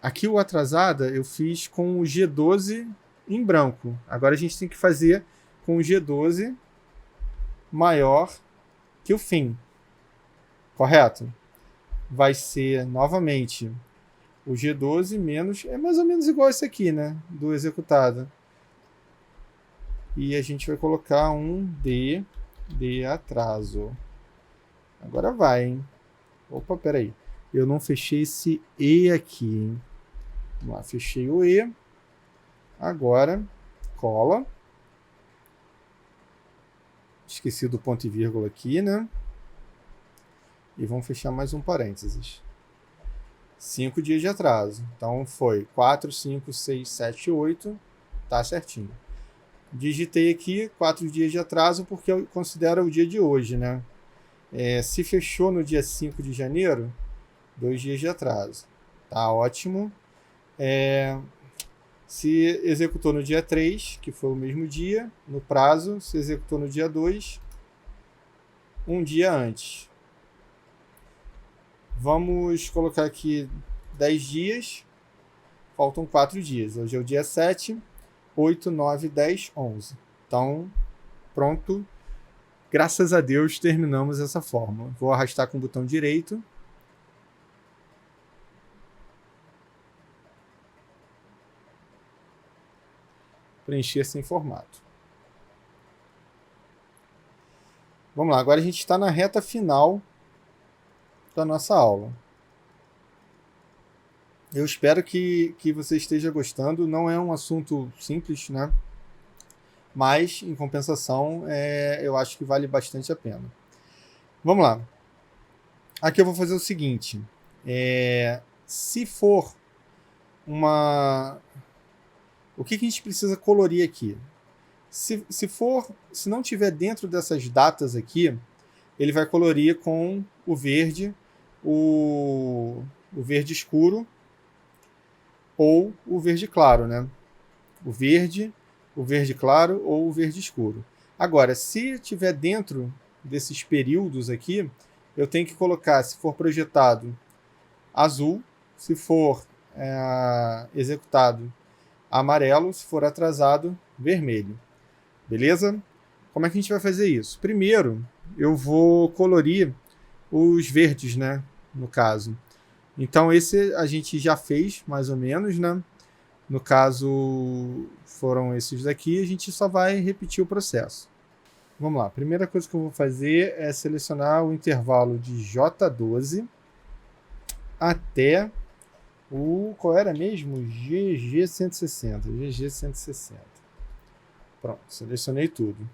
aqui o atrasada eu fiz com o G12 em branco. Agora a gente tem que fazer com o G12 maior que o fim. Correto? Vai ser novamente o G12 menos... É mais ou menos igual esse aqui, né? Do executado. E a gente vai colocar um D de atraso. Agora vai, hein? Opa, peraí. Eu não fechei esse E aqui, hein? Vamos lá, fechei o E. Agora, cola. Esqueci do ponto e vírgula aqui, né? E vamos fechar mais um parênteses. 5 dias de atraso. Então foi 4, 5, 6, 7, 8. Tá certinho. Digitei aqui 4 dias de atraso porque eu considero o dia de hoje, né? Se fechou no dia 5 de janeiro, 2 dias de atraso. Tá ótimo. Se executou no dia 3, que foi o mesmo dia, no prazo, se executou no dia 2, um dia antes. Vamos colocar aqui 10 dias, faltam 4 dias. Hoje é o dia 7, 8, 9, 10, 11. Então, pronto. Graças a Deus, terminamos essa fórmula. Vou arrastar com o botão direito. Preencher sem formato. Vamos lá, agora a gente está na reta final da nossa aula. Eu espero que você esteja gostando. Não é um assunto simples, né? Mas, em compensação, eu acho que vale bastante a pena. Vamos lá. Aqui eu vou fazer o seguinte. Se for uma... O que a gente precisa colorir aqui? Se não tiver dentro dessas datas aqui, ele vai colorir com o verde, o verde escuro ou o verde claro, né? O verde claro ou o verde escuro. Agora, se tiver dentro desses períodos aqui, eu tenho que colocar, se for projetado, azul, se for executado, amarelo, se for atrasado, vermelho. Beleza? Como é que a gente vai fazer isso? Primeiro, eu vou colorir os verdes, né? No caso. Então, esse a gente já fez, mais ou menos, né? No caso, foram esses daqui, a gente só vai repetir o processo. Vamos lá. A primeira coisa que eu vou fazer é selecionar o intervalo de J12 até qual era mesmo? GG160. GG160. Pronto, selecionei tudo.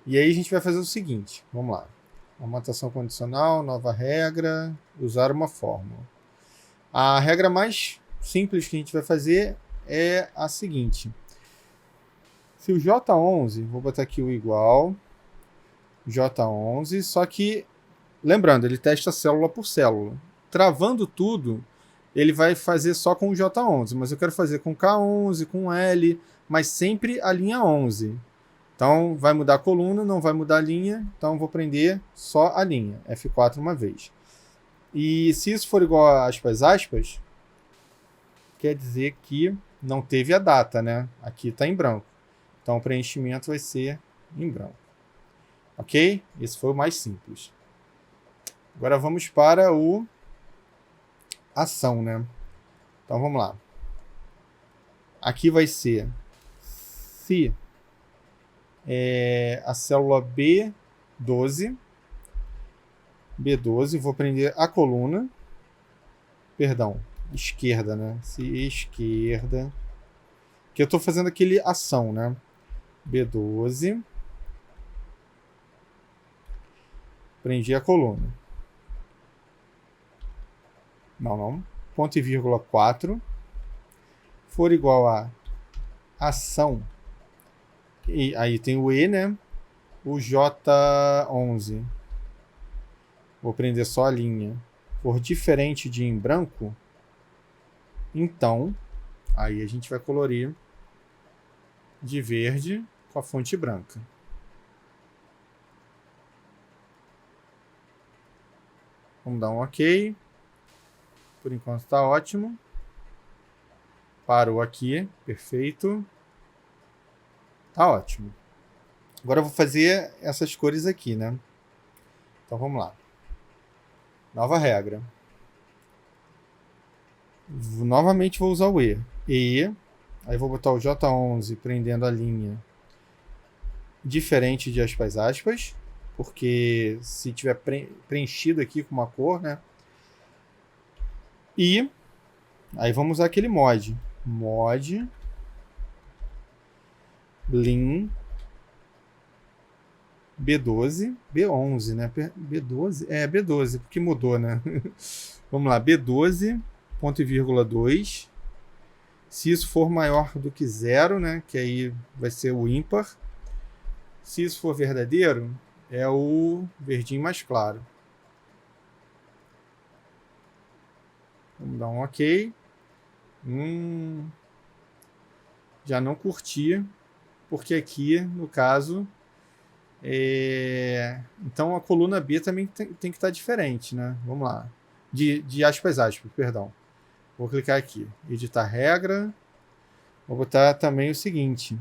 E aí a gente vai fazer o seguinte, vamos lá. Formatação condicional, nova regra, usar uma fórmula. A regra mais simples que a gente vai fazer é a seguinte. Se o J11, vou botar aqui o igual, J11, só que, lembrando, ele testa célula por célula. Travando tudo, ele vai fazer só com o J11, mas eu quero fazer com K11, com L, mas sempre a linha 11. Então, vai mudar a coluna, não vai mudar a linha, então vou prender só a linha, F4 uma vez. E se isso for igual a aspas, aspas, quer dizer que não teve a data, né? Aqui está em branco. Então, o preenchimento vai ser em branco. Ok? Esse foi o mais simples. Agora vamos para o ação, né? Então, vamos lá. Aqui vai ser se a célula B12, vou prender a coluna, perdão, esquerda, né? Se esquerda, que eu estou fazendo aquele ação, né? B12, prendi a coluna. Não. Ponto e vírgula 4 for igual a ação, e aí tem o E, né? O J11, vou prender só a linha, for diferente de em branco, então aí a gente vai colorir de verde com a fonte branca. Vamos dar um OK. Por enquanto está ótimo. Parou aqui, perfeito. Tá ótimo. Agora eu vou fazer essas cores aqui, né? Então vamos lá. Nova regra. Novamente vou usar o E. Aí vou botar o J11 prendendo a linha diferente de aspas, porque se tiver preenchido aqui com uma cor, né? E aí vamos usar aquele mod lim B12, B11, né? B12? É, B12, porque mudou, né? Vamos lá, B12, ponto e vírgula 2. Se isso for maior do que 0, né? Que aí vai ser o ímpar. Se isso for verdadeiro, é o verdinho mais claro. Vamos dar um OK. Já não curti, porque aqui, no caso, então a coluna B também tem que estar diferente, né? Vamos lá. De aspas, perdão. Vou clicar aqui, editar regra. Vou botar também o seguinte.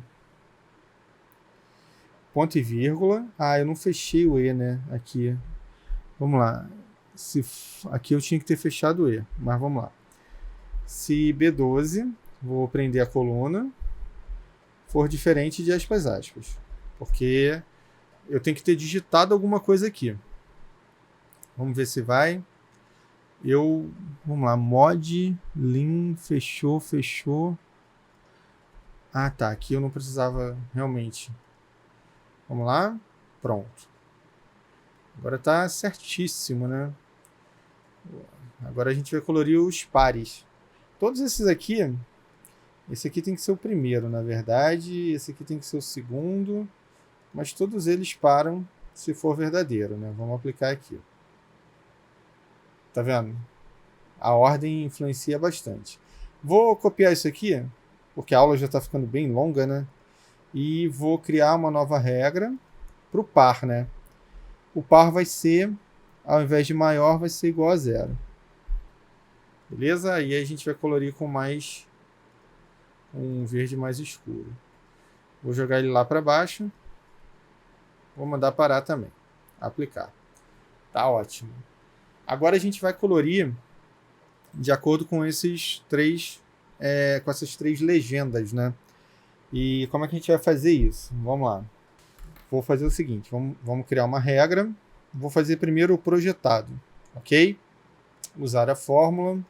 Ponto e vírgula. Eu não fechei o E, né? Aqui. Vamos lá. Aqui eu tinha que ter fechado o E, mas vamos lá. Se B12, vou prender a coluna, for diferente de aspas, porque eu tenho que ter digitado alguma coisa aqui. Vamos ver se vai. Vamos lá, mod, lim, fechou. Tá, aqui eu não precisava realmente. Vamos lá, pronto. Agora tá certíssimo, né? Agora a gente vai colorir os pares. Todos esses aqui, esse aqui tem que ser o primeiro, na verdade, esse aqui tem que ser o segundo, mas todos eles param se for verdadeiro, né? Vamos aplicar aqui. Tá vendo? A ordem influencia bastante. Vou copiar isso aqui, porque a aula já está ficando bem longa, né? E vou criar uma nova regra para o par, né? O par vai ser, ao invés de maior, vai ser igual a 0. Beleza? Aí a gente vai colorir com mais um verde mais escuro. Vou jogar ele lá para baixo. Vou mandar parar também. Aplicar. Tá ótimo. Agora a gente vai colorir de acordo com esses com essas três legendas, né? E como é que a gente vai fazer isso? Vamos lá. Vou fazer o seguinte, vamos criar uma regra. Vou fazer primeiro o projetado, ok? Usar a fórmula.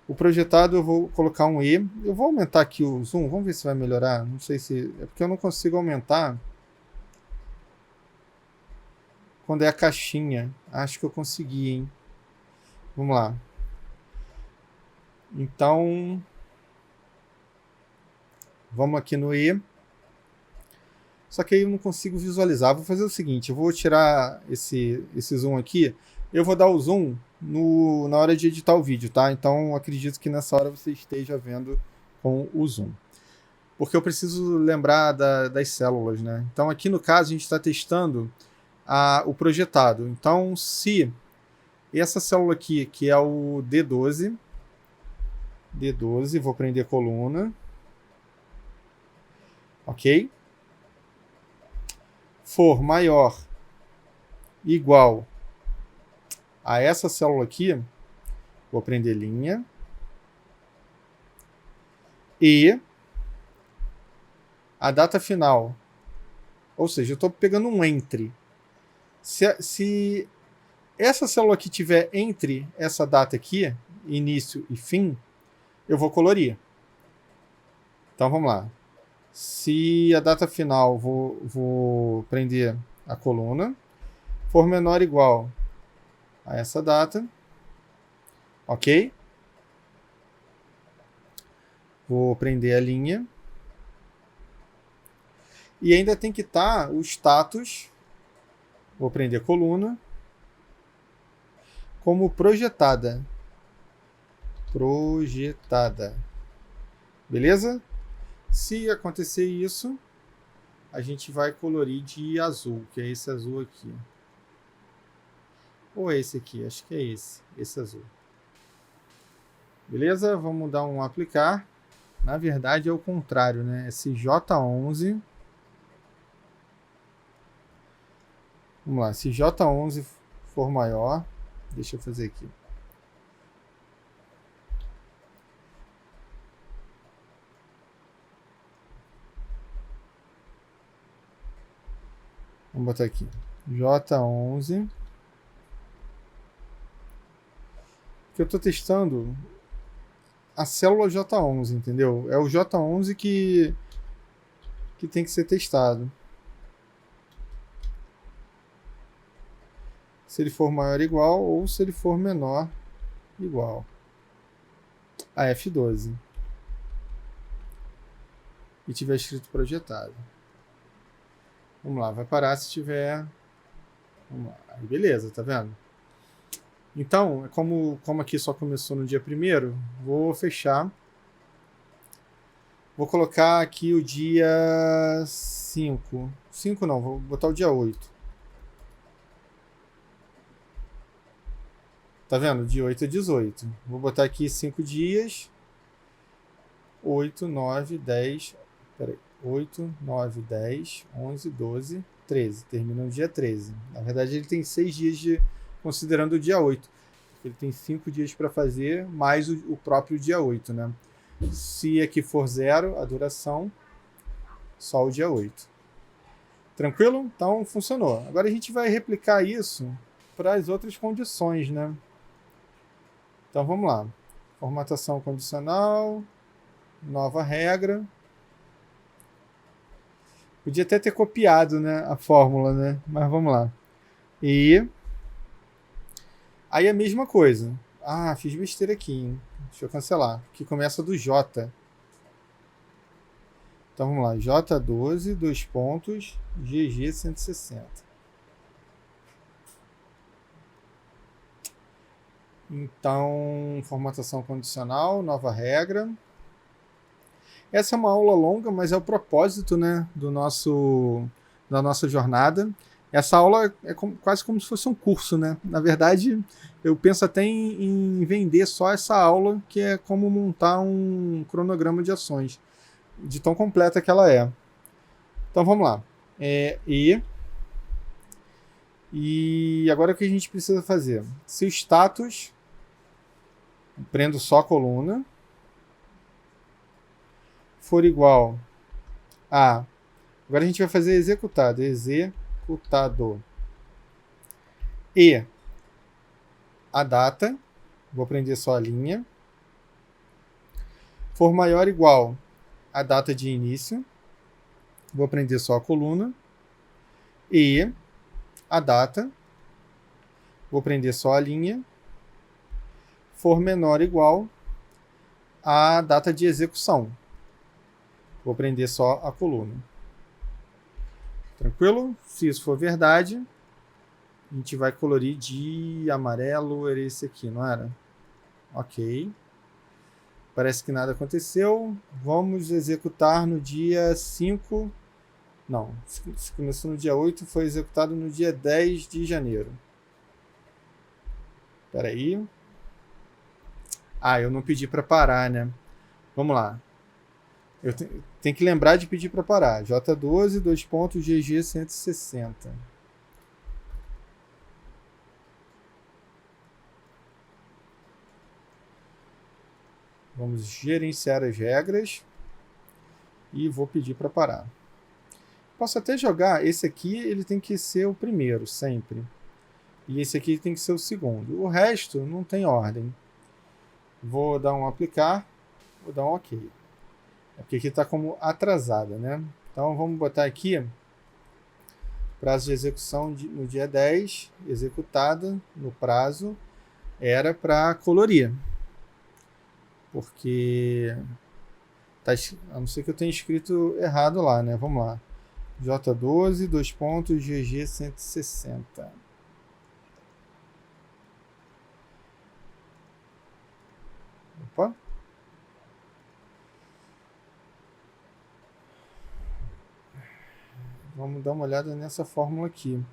O projetado eu vou colocar um E. Eu vou aumentar aqui o zoom, vamos ver se vai melhorar. Não sei se... É porque eu não consigo aumentar quando é a caixinha. Acho que eu consegui, hein? Vamos lá. Então, vamos aqui no E. Só que aí eu não consigo visualizar. Vou fazer o seguinte, eu vou tirar esse zoom aqui. Eu vou dar o zoom na hora de editar o vídeo, tá? Então, acredito que nessa hora você esteja vendo com o zoom. Porque eu preciso lembrar das células, né? Então, aqui no caso, a gente está testando o projetado. Então, se essa célula aqui, que é o D12, vou prender coluna. Ok? For maior igual a essa célula aqui, vou prender linha. E a data final, ou seja, eu estou pegando um entre. Se essa célula aqui tiver entre essa data aqui, início e fim, eu vou colorir. Então vamos lá. Se a data final, vou prender a coluna, for menor ou igual a essa data, ok? Vou prender a linha. E ainda tem que estar o status, vou prender a coluna, como projetada. Projetada. Beleza? Se acontecer isso, a gente vai colorir de azul, que é esse azul aqui. Ou é esse aqui, acho que é esse azul. Beleza? Vamos dar um aplicar. Na verdade é o contrário, né? Esse J11. Vamos lá, se J11 for maior, deixa eu fazer aqui. Vamos botar aqui, J11. Que eu estou testando a célula J11, entendeu? É o J11 que tem que ser testado. Se ele for maior ou igual, ou se ele for menor igual a F12. E tiver escrito projetado. Vamos lá, vai parar se tiver... Vamos lá, aí beleza, tá vendo? Então, como aqui só começou no dia 1º, vou fechar. Vou colocar aqui o dia 5. 5 não, vou botar o dia 8. Tá vendo? De 8 a 18. Vou botar aqui 5 dias. 8, 9, 10. Peraí. 8, 9, 10, 11, 12, 13. Termina no dia 13. Na verdade, ele tem 6 dias considerando o dia 8. Ele tem 5 dias para fazer, mais o próprio dia 8, né? Se aqui for 0, a duração, só o dia 8. Tranquilo? Então, funcionou. Agora a gente vai replicar isso para as outras condições, né? Então, vamos lá. Formatação condicional, nova regra. Podia até ter copiado, né, a fórmula, né? Mas vamos lá. E aí a mesma coisa. Ah, fiz besteira aqui, hein? Deixa eu cancelar. Que começa do J. Então vamos lá. J12, 2 pontos, GG 160. Então, formatação condicional, nova regra. Essa é uma aula longa, mas é o propósito, né, da nossa jornada. Essa aula é quase como se fosse um curso, né? Na verdade, eu penso até em vender só essa aula, que é como montar um cronograma de ações, de tão completa que ela é. Então vamos lá. E agora o que a gente precisa fazer? Se o status, prendo só a coluna, for igual a... Agora a gente vai fazer executado. Executado. E a data, vou prender só a linha, for maior ou igual a data de início, vou prender só a coluna, e a data, vou prender só a linha, for menor ou igual a data de execução, vou prender só a coluna. Tranquilo? Se isso for verdade, a gente vai colorir de amarelo, era esse aqui, não era? Ok. Parece que nada aconteceu. Vamos executar no dia 5. Não, se começou no dia 8, foi executado no dia 10 de janeiro. Espera aí. Ah, eu não pedi para parar, né? Vamos lá. Eu tenho que lembrar de pedir para parar. J12, 2 pontos, GG 160. Vamos gerenciar as regras. E vou pedir para parar. Posso até jogar. Esse aqui ele tem que ser o primeiro, sempre. E esse aqui tem que ser o segundo. O resto não tem ordem. Vou dar um aplicar, vou dar um OK. É porque aqui está como atrasada, né? Então vamos botar aqui prazo de execução no dia 10, executada no prazo, era para colorir. Porque a não ser que eu tenha escrito errado lá, né? Vamos lá. J12, dois pontos, GG 160. Opa. Vamos dar uma olhada nessa fórmula aqui.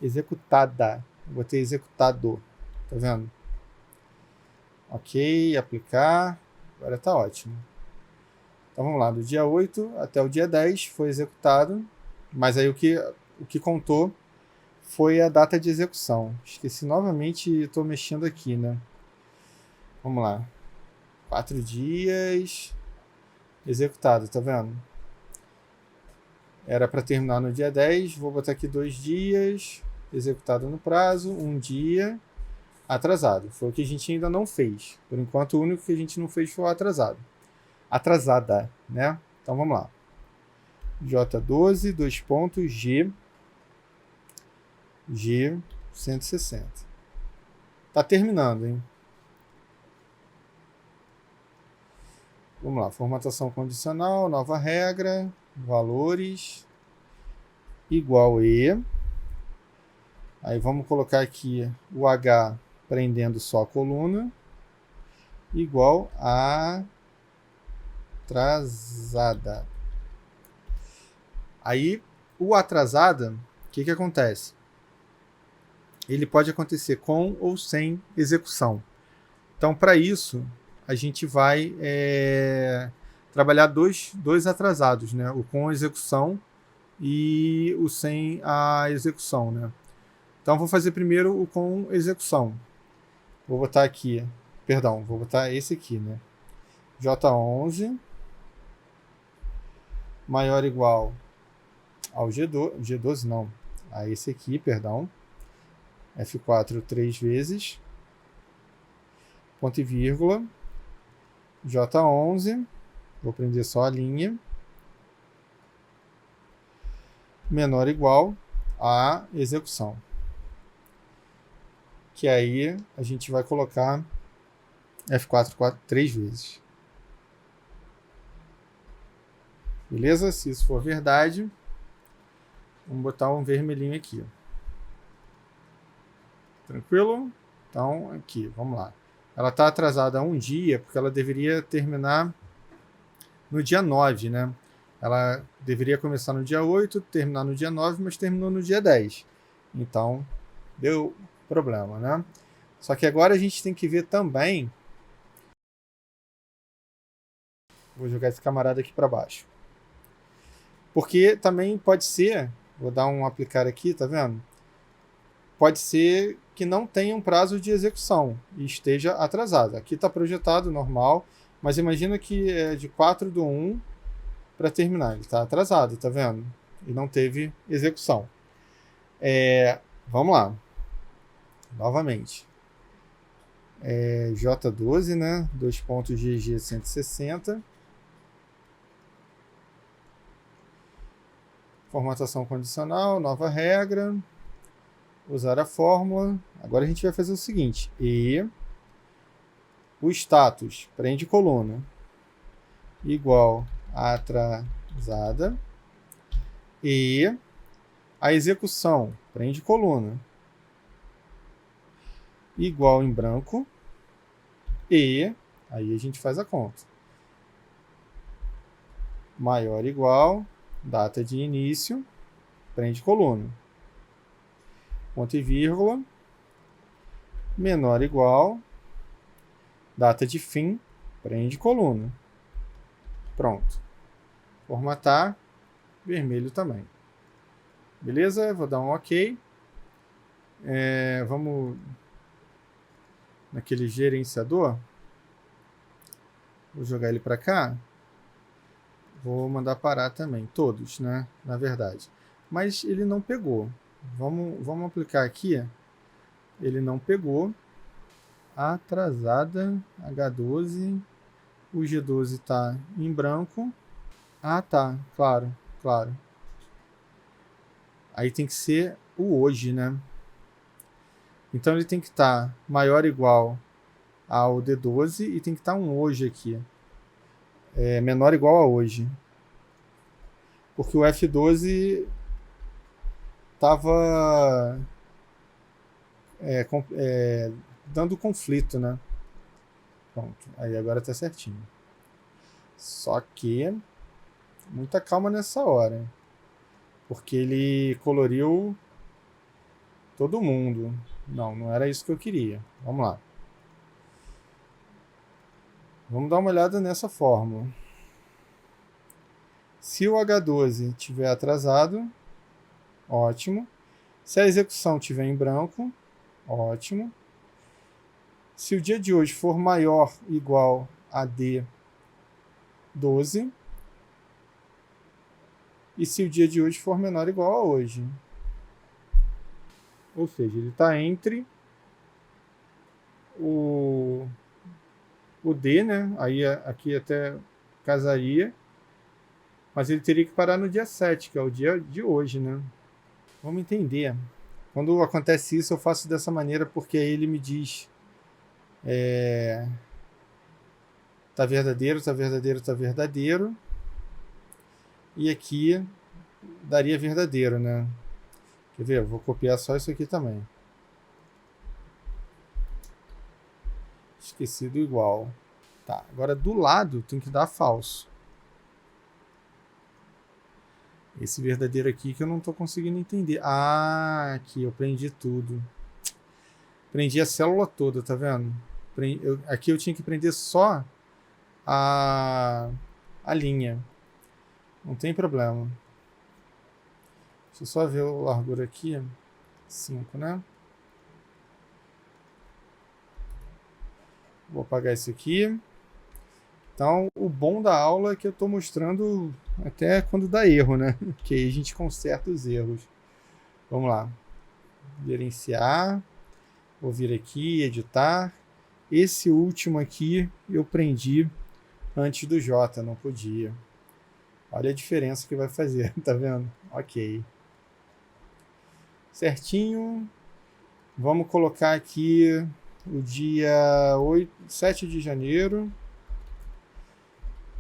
Executada. Botei executado. Tá vendo? Ok, aplicar. Agora tá ótimo. Então vamos lá. Do dia 8 até o dia 10 foi executado. Mas aí o que contou foi a data de execução. Esqueci novamente e estou mexendo aqui, né? Vamos lá. 4 dias. Executado, tá vendo? Era para terminar no dia 10, vou botar aqui 2 dias, executado no prazo, 1 dia, atrasado. Foi o que a gente ainda não fez. Por enquanto, o único que a gente não fez foi o atrasado. Atrasada, né? Então vamos lá. J12, dois pontos, G 160. Tá terminando, hein? Vamos lá, formatação condicional, nova regra, valores, igual E. Aí vamos colocar aqui o H prendendo só a coluna, igual a atrasada. Aí, o atrasada, o que acontece? Ele pode acontecer com ou sem execução. Então, para isso, a gente vai trabalhar dois atrasados, né? O com execução e o sem a execução, né? Então, vou fazer primeiro o com execução. Vou botar aqui, perdão, vou botar esse aqui, né? J11 maior ou igual ao G12 não, a esse aqui, perdão. F4 3 vezes, ponto e vírgula, J11, vou prender só a linha, menor ou igual a execução. Que aí a gente vai colocar F4 3 vezes. Beleza? Se isso for verdade, vamos botar um vermelhinho aqui. Tranquilo? Então, aqui, vamos lá. Ela está atrasada um dia, porque ela deveria terminar no dia 9, né? Ela deveria começar no dia 8, terminar no dia 9, mas terminou no dia 10. Então, deu problema, né? Só que agora a gente tem que ver também... Vou jogar esse camarada aqui para baixo. Porque também pode ser... Vou dar um aplicar aqui, tá vendo? Pode ser que não tenha um prazo de execução e esteja atrasado. Aqui está projetado normal, mas imagina que é de 4/1 para terminar. Ele está atrasado, tá vendo? E não teve execução. Vamos lá. Novamente. J12, né? 2 pontos GG 160. Formatação condicional, nova regra. Usar a fórmula. Agora a gente vai fazer o seguinte. E o status, prende coluna, igual a atrasada. E a execução, prende coluna, igual em branco. E aí a gente faz a conta. Maior ou igual, data de início, prende coluna. Ponto e vírgula, menor ou igual, data de fim, prende coluna. Pronto. Formatar, vermelho também. Beleza? Vou dar um OK. Vamos naquele gerenciador. Vou jogar ele para cá. Vou mandar parar também, todos, né? Na verdade. Mas ele não pegou. Vamos aplicar aqui. Ele não pegou. atrasada, H12, o G12 está em branco. Ah, tá, claro, claro. Aí tem que ser o hoje, né? Então ele tem que estar maior ou igual ao D12 e tem que estar um hoje aqui. Menor ou igual a hoje. Porque o F12 estava dando conflito, né? Pronto, aí agora tá certinho. Só que muita calma nessa hora, porque ele coloriu todo mundo. Não, não era isso que eu queria. Vamos lá. Vamos dar uma olhada nessa fórmula. Se o H12 estiver atrasado, ótimo. Se a execução estiver em branco, ótimo. Se o dia de hoje for maior ou igual a D12, e se o dia de hoje for menor ou igual a hoje. Ou seja, ele está entre o D, né? Aí aqui até casaria, mas ele teria que parar no dia 7, que é o dia de hoje, né? Vamos entender. Quando acontece isso, eu faço dessa maneira porque aí ele me diz tá verdadeiro, tá verdadeiro, tá verdadeiro. E aqui daria verdadeiro, né? Quer ver? Eu vou copiar só isso aqui também. Esquecido igual. Tá, agora do lado tem que dar falso. Esse verdadeiro aqui que eu não tô conseguindo entender. Ah, aqui eu prendi tudo. Prendi a célula toda, tá vendo? Aqui eu tinha que prender só a linha. Não tem problema. Deixa eu só ver a largura aqui. 5, né? Vou apagar isso aqui. Então, o bom da aula é que eu estou mostrando até quando dá erro, né? Que aí a gente conserta os erros. Vamos lá. Gerenciar. Vou vir aqui, editar. Esse último aqui eu prendi antes do J, não podia. Olha a diferença que vai fazer, tá vendo? Ok. Certinho. Vamos colocar aqui o dia 7 de janeiro.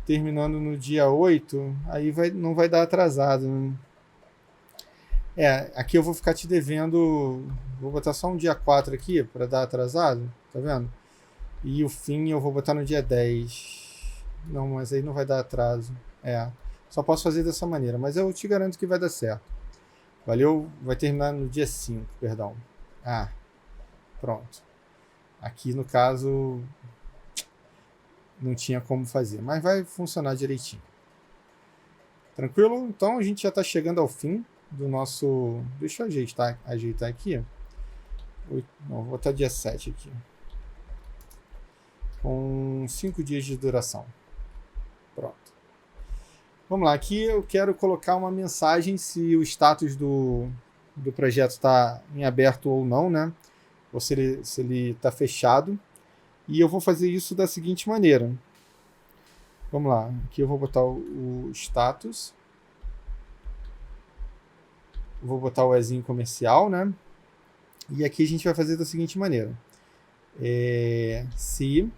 Terminando no dia 8, aí não vai dar atrasado. Né? Aqui eu vou ficar te devendo. Vou botar só um dia 4 aqui para dar atrasado, tá vendo? E o fim eu vou botar no dia 10. Não, mas aí não vai dar atraso. Só posso fazer dessa maneira, mas eu te garanto que vai dar certo. Valeu, vai terminar no dia 5, perdão. Pronto. Aqui no caso não tinha como fazer, mas vai funcionar direitinho. Tranquilo? Então a gente já está chegando ao fim do nosso... Deixa eu ajeitar aqui. Vou botar dia 7 aqui. Com 5 dias de duração. Pronto. Vamos lá, aqui eu quero colocar uma mensagem se o status do projeto está em aberto ou não, né? Ou se ele está fechado. E eu vou fazer isso da seguinte maneira. Vamos lá, aqui eu vou botar o status. Vou botar o Ezinho comercial, né? E aqui a gente vai fazer da seguinte maneira. Se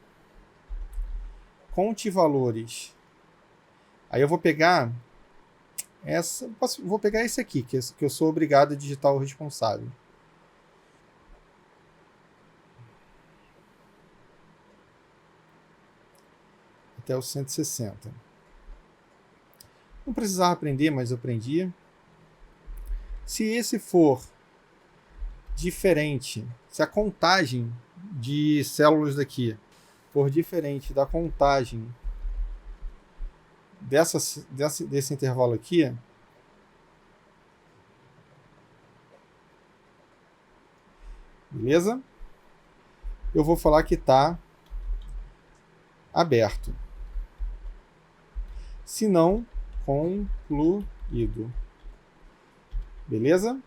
conte valores. Aí eu vou pegar vou pegar esse aqui, que eu sou obrigado a digitar o responsável. Até o 160. Não precisava aprender, mas eu aprendi. Se esse for diferente, se a contagem de células daqui for diferente da contagem desse intervalo aqui, beleza? Eu vou falar que está aberto. Se não, concluído. Beleza?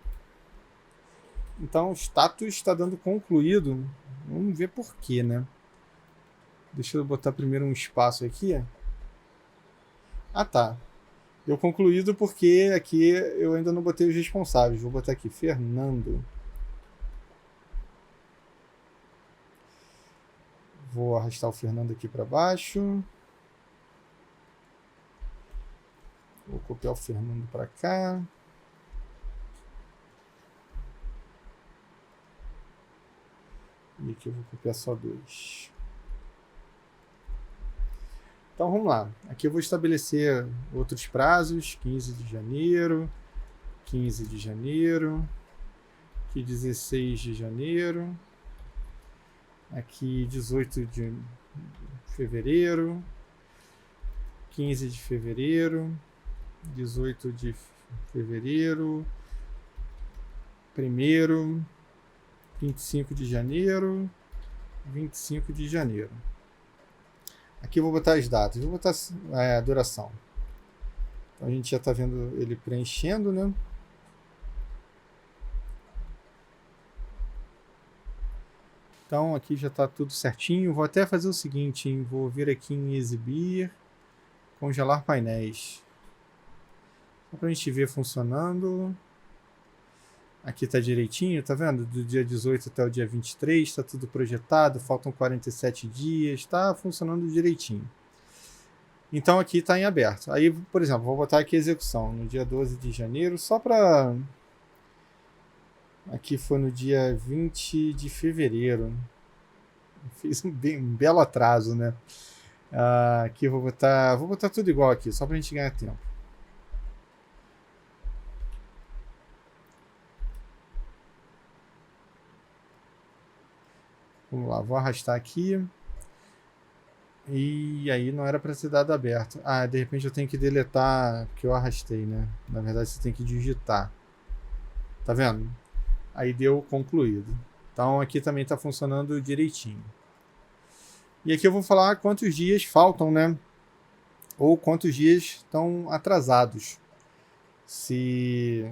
Então, o status está dando concluído Vamos ver por quê, né? Deixa eu botar primeiro um espaço aqui. Ah, tá. Deu concluído porque aqui eu ainda não botei os responsáveis. Vou botar aqui, Fernando. Vou arrastar o Fernando aqui para baixo. Vou copiar o Fernando para cá. E aqui eu vou copiar só 2. Então vamos lá. Aqui eu vou estabelecer outros prazos. 15 de janeiro. 15 de janeiro. Aqui 16 de janeiro. Aqui 18 de fevereiro. 15 de fevereiro. 18 de fevereiro. 1º. 25 de janeiro. 25 de janeiro. Aqui eu vou botar as datas. Vou botar a duração. Então a gente já está vendo ele preenchendo, né? Então aqui já está tudo certinho. Vou até fazer o seguinte, hein? Vou vir aqui em exibir, congelar painéis. Só para a gente ver funcionando. Aqui está direitinho, tá vendo? Do dia 18 até o dia 23, está tudo projetado, faltam 47 dias, está funcionando direitinho. Então aqui está em aberto. Aí, por exemplo, vou botar aqui execução no dia 12 de janeiro, só para... Aqui foi no dia 20 de fevereiro. Fiz um belo atraso, né? Aqui eu vou botar tudo igual aqui, só para a gente ganhar tempo. Vamos lá, vou arrastar aqui. E aí não era para ser dado aberto. De repente eu tenho que deletar, porque eu arrastei, né? Na verdade você tem que digitar. Tá vendo? Aí deu concluído. Então aqui também está funcionando direitinho. E aqui eu vou falar quantos dias faltam, né? Ou quantos dias estão atrasados. Se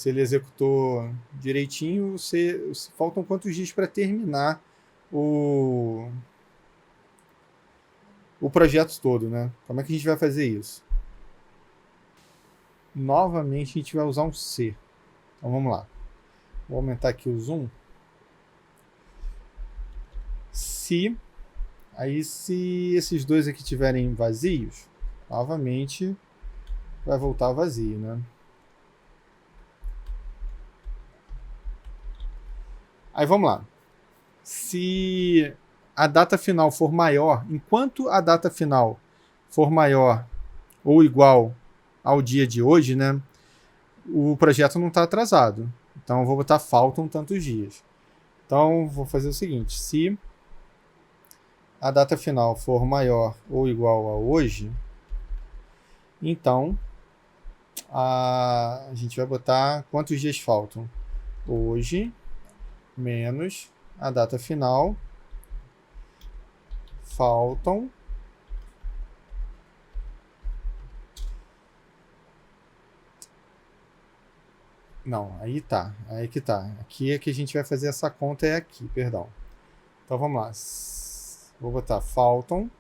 ele executou direitinho, se faltam quantos dias para terminar o projeto todo, né? Como é que a gente vai fazer isso? Novamente a gente vai usar um C. Então vamos lá. Vou aumentar aqui o zoom. Se esses dois aqui tiverem vazios, novamente vai voltar vazio, né? Aí vamos lá. Se a data final for maior, enquanto a data final for maior ou igual ao dia de hoje, né, o projeto não está atrasado. Então eu vou botar faltam tantos dias. Então vou fazer o seguinte, se a data final for maior ou igual a hoje, então a gente vai botar quantos dias faltam. Hoje menos a data final, faltam não, aí tá, aí que tá. Aqui é que a gente vai fazer essa conta, é aqui, perdão. Então vamos lá, vou botar faltam,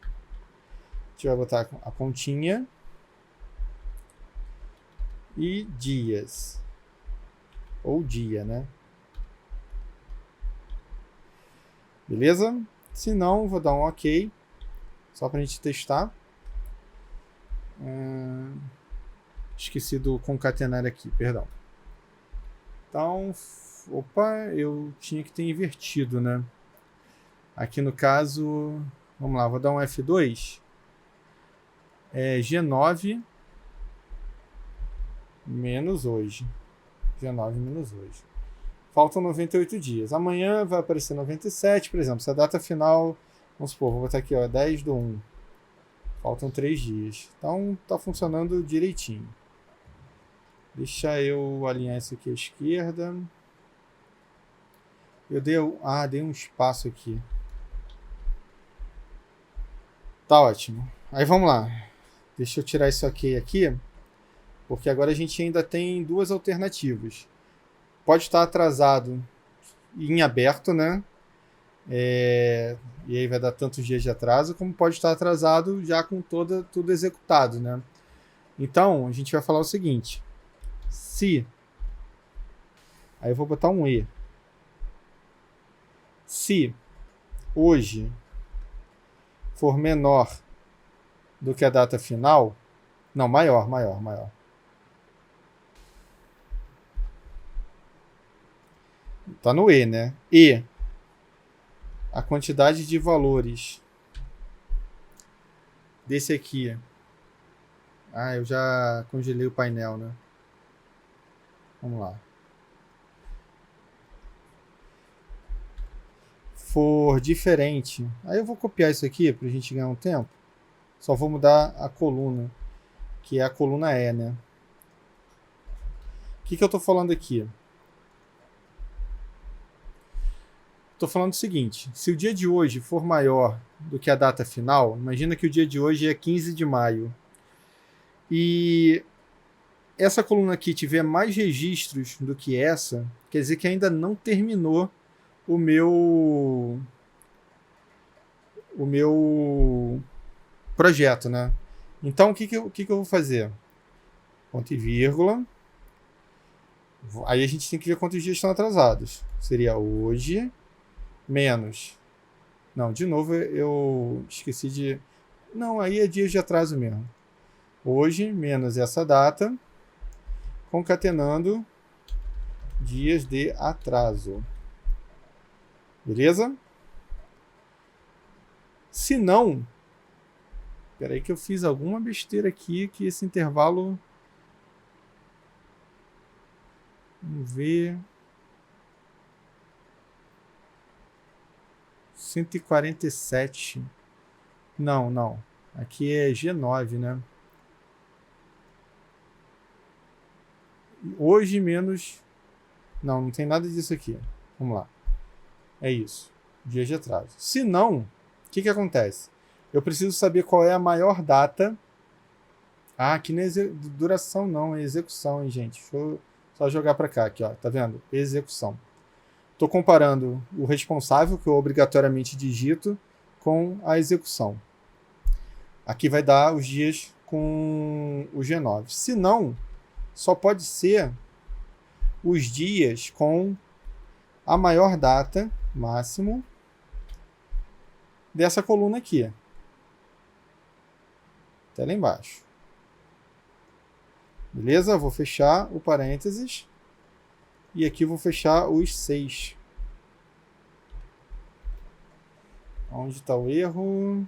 a gente vai botar a continha e dias, ou dia, né? Beleza? Se não, vou dar um OK, só para a gente testar. Esqueci do concatenar aqui, perdão. Então, opa, eu tinha que ter invertido, né? Aqui no caso, vamos lá, vou dar um F2. G9 menos hoje. G9 menos hoje. Faltam 98 dias. Amanhã vai aparecer 97, por exemplo. Se a data final, vamos supor, vou botar aqui, ó, 10/1. Faltam 3 dias. Então, tá funcionando direitinho. Deixa eu alinhar isso aqui à esquerda. Eu dei um espaço aqui. Tá ótimo. Aí vamos lá. Deixa eu tirar isso aqui, porque agora a gente ainda tem duas alternativas. pode estar atrasado em aberto, né? E aí vai dar tantos dias de atraso, como pode estar atrasado já com tudo executado, né? Então, a gente vai falar o seguinte: se, aí eu vou botar um E, se hoje for menor do que a data final, não, maior. Tá no E, né? E a quantidade de valores desse aqui. Ah, eu já congelei o painel, né? Vamos lá. For diferente. Aí eu vou copiar isso aqui pra gente ganhar um tempo. Só vou mudar a coluna, que é a coluna E, né? O que eu tô falando aqui? Tô falando o seguinte: se o dia de hoje for maior do que a data final, imagina que o dia de hoje é 15 de maio. E essa coluna aqui tiver mais registros do que essa, quer dizer que ainda não terminou o meu projeto, né? Então, o que eu vou fazer? Ponto e vírgula. Aí a gente tem que ver quantos dias estão atrasados. Seria hoje menos. Não, de novo eu esqueci de... Não, aí é dias de atraso mesmo. Hoje menos essa data, concatenando dias de atraso. Beleza? Se não... Espera aí que eu fiz alguma besteira aqui, que esse intervalo... Vamos ver... 147. Não. Aqui é G9, né? Hoje menos... Não tem nada disso aqui. Vamos lá. É isso. Dias de atraso. Se não, o que acontece? Eu preciso saber qual é a maior data. Ah, aqui não é duração não, é execução, hein, gente? Deixa eu só jogar para cá, aqui, ó. Tá vendo? Execução. Estou comparando o responsável, que eu obrigatoriamente digito, com a execução. Aqui vai dar os dias com o G9. Se não, só pode ser os dias com a maior data, máximo, dessa coluna aqui. Até lá embaixo. Beleza? Vou fechar o parênteses. E aqui vou fechar os 6. Onde está o erro?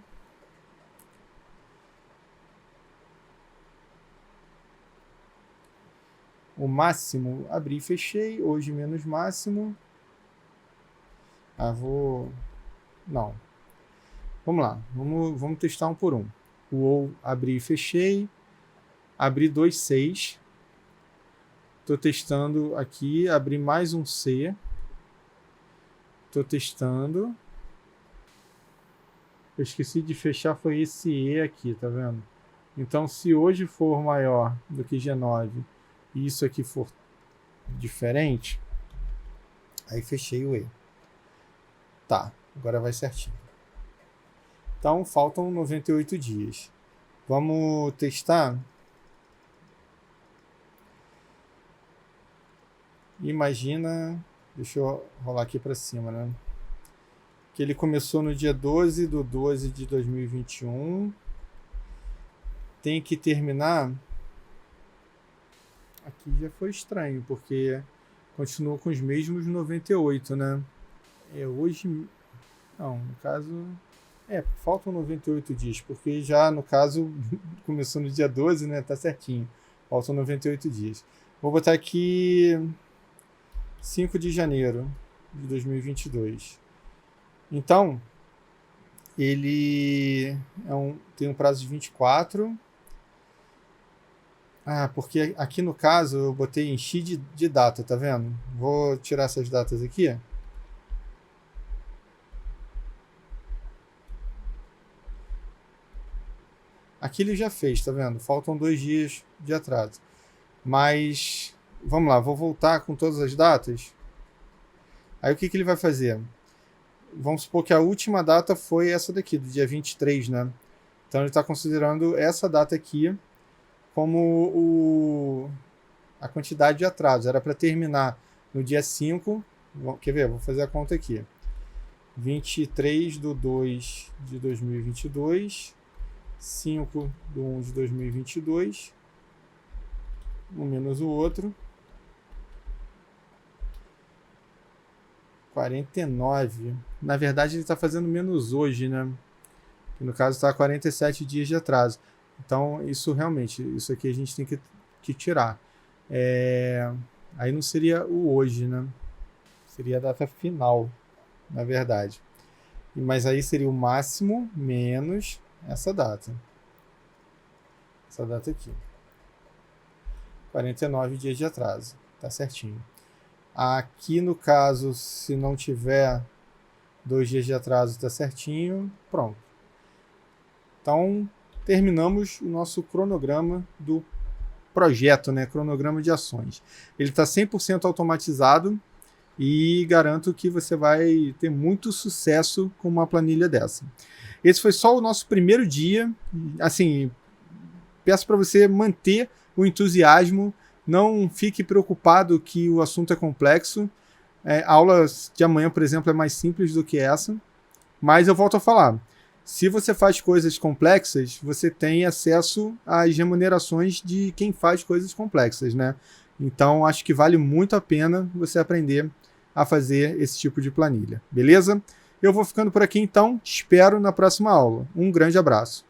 O máximo, abri e fechei. Hoje menos máximo. Não. Vamos lá. Vamos testar um por um. O ou abri e fechei. Abri 2 6. Estou testando aqui. Abri mais um C. Estou testando. Eu esqueci de fechar, foi esse E aqui, tá vendo? Então, se hoje for maior do que G9 e isso aqui for diferente, aí fechei o E. Tá, agora vai certinho. Então, faltam 98 dias. Vamos testar? Imagina... Deixa eu rolar aqui para cima, né? Que ele começou no dia 12 de 12 de 2021. Tem que terminar... Aqui já foi estranho, porque continua com os mesmos 98, né? Hoje... Não, no caso... faltam 98 dias, porque já, no caso, começou no dia 12, né? Tá certinho. Faltam 98 dias. Vou botar aqui 5 de janeiro de 2022. Então, ele tem um prazo de 24. Ah, porque aqui no caso eu botei em X de data, tá vendo? Vou tirar essas datas aqui. Aqui ele já fez, tá vendo? Faltam 2 dias de atraso. Mas vamos lá, vou voltar com todas as datas. Aí o que ele vai fazer? Vamos supor que a última data foi essa daqui, do dia 23, né? Então ele está considerando essa data aqui como a quantidade de atrasos. Era para terminar no dia 5. Quer ver? Vou fazer a conta aqui. 23/2 de 2022, 5/1 de 2022, um menos o outro, 49. Na verdade, ele está fazendo menos hoje, né? Que no caso está 47 dias de atraso. Então, isso realmente, isso aqui a gente tem que tirar. Aí não seria o hoje, né? Seria a data final, na verdade. Mas aí seria o máximo menos essa data. Essa data aqui. 49 dias de atraso. Tá certinho. Aqui no caso, se não tiver 2 dias de atraso, tá certinho. Pronto. Então, terminamos o nosso cronograma do projeto, né? Cronograma de ações. Ele está 100% automatizado e garanto que você vai ter muito sucesso com uma planilha dessa. Esse foi só o nosso primeiro dia. Assim, peço para você manter o entusiasmo, não fique preocupado que o assunto é complexo. A aula de amanhã, por exemplo, é mais simples do que essa, mas eu volto a falar. Se você faz coisas complexas, você tem acesso às remunerações de quem faz coisas complexas, né? Então, acho que vale muito a pena você aprender a fazer esse tipo de planilha, beleza? Eu vou ficando por aqui, então. Te espero na próxima aula. Um grande abraço.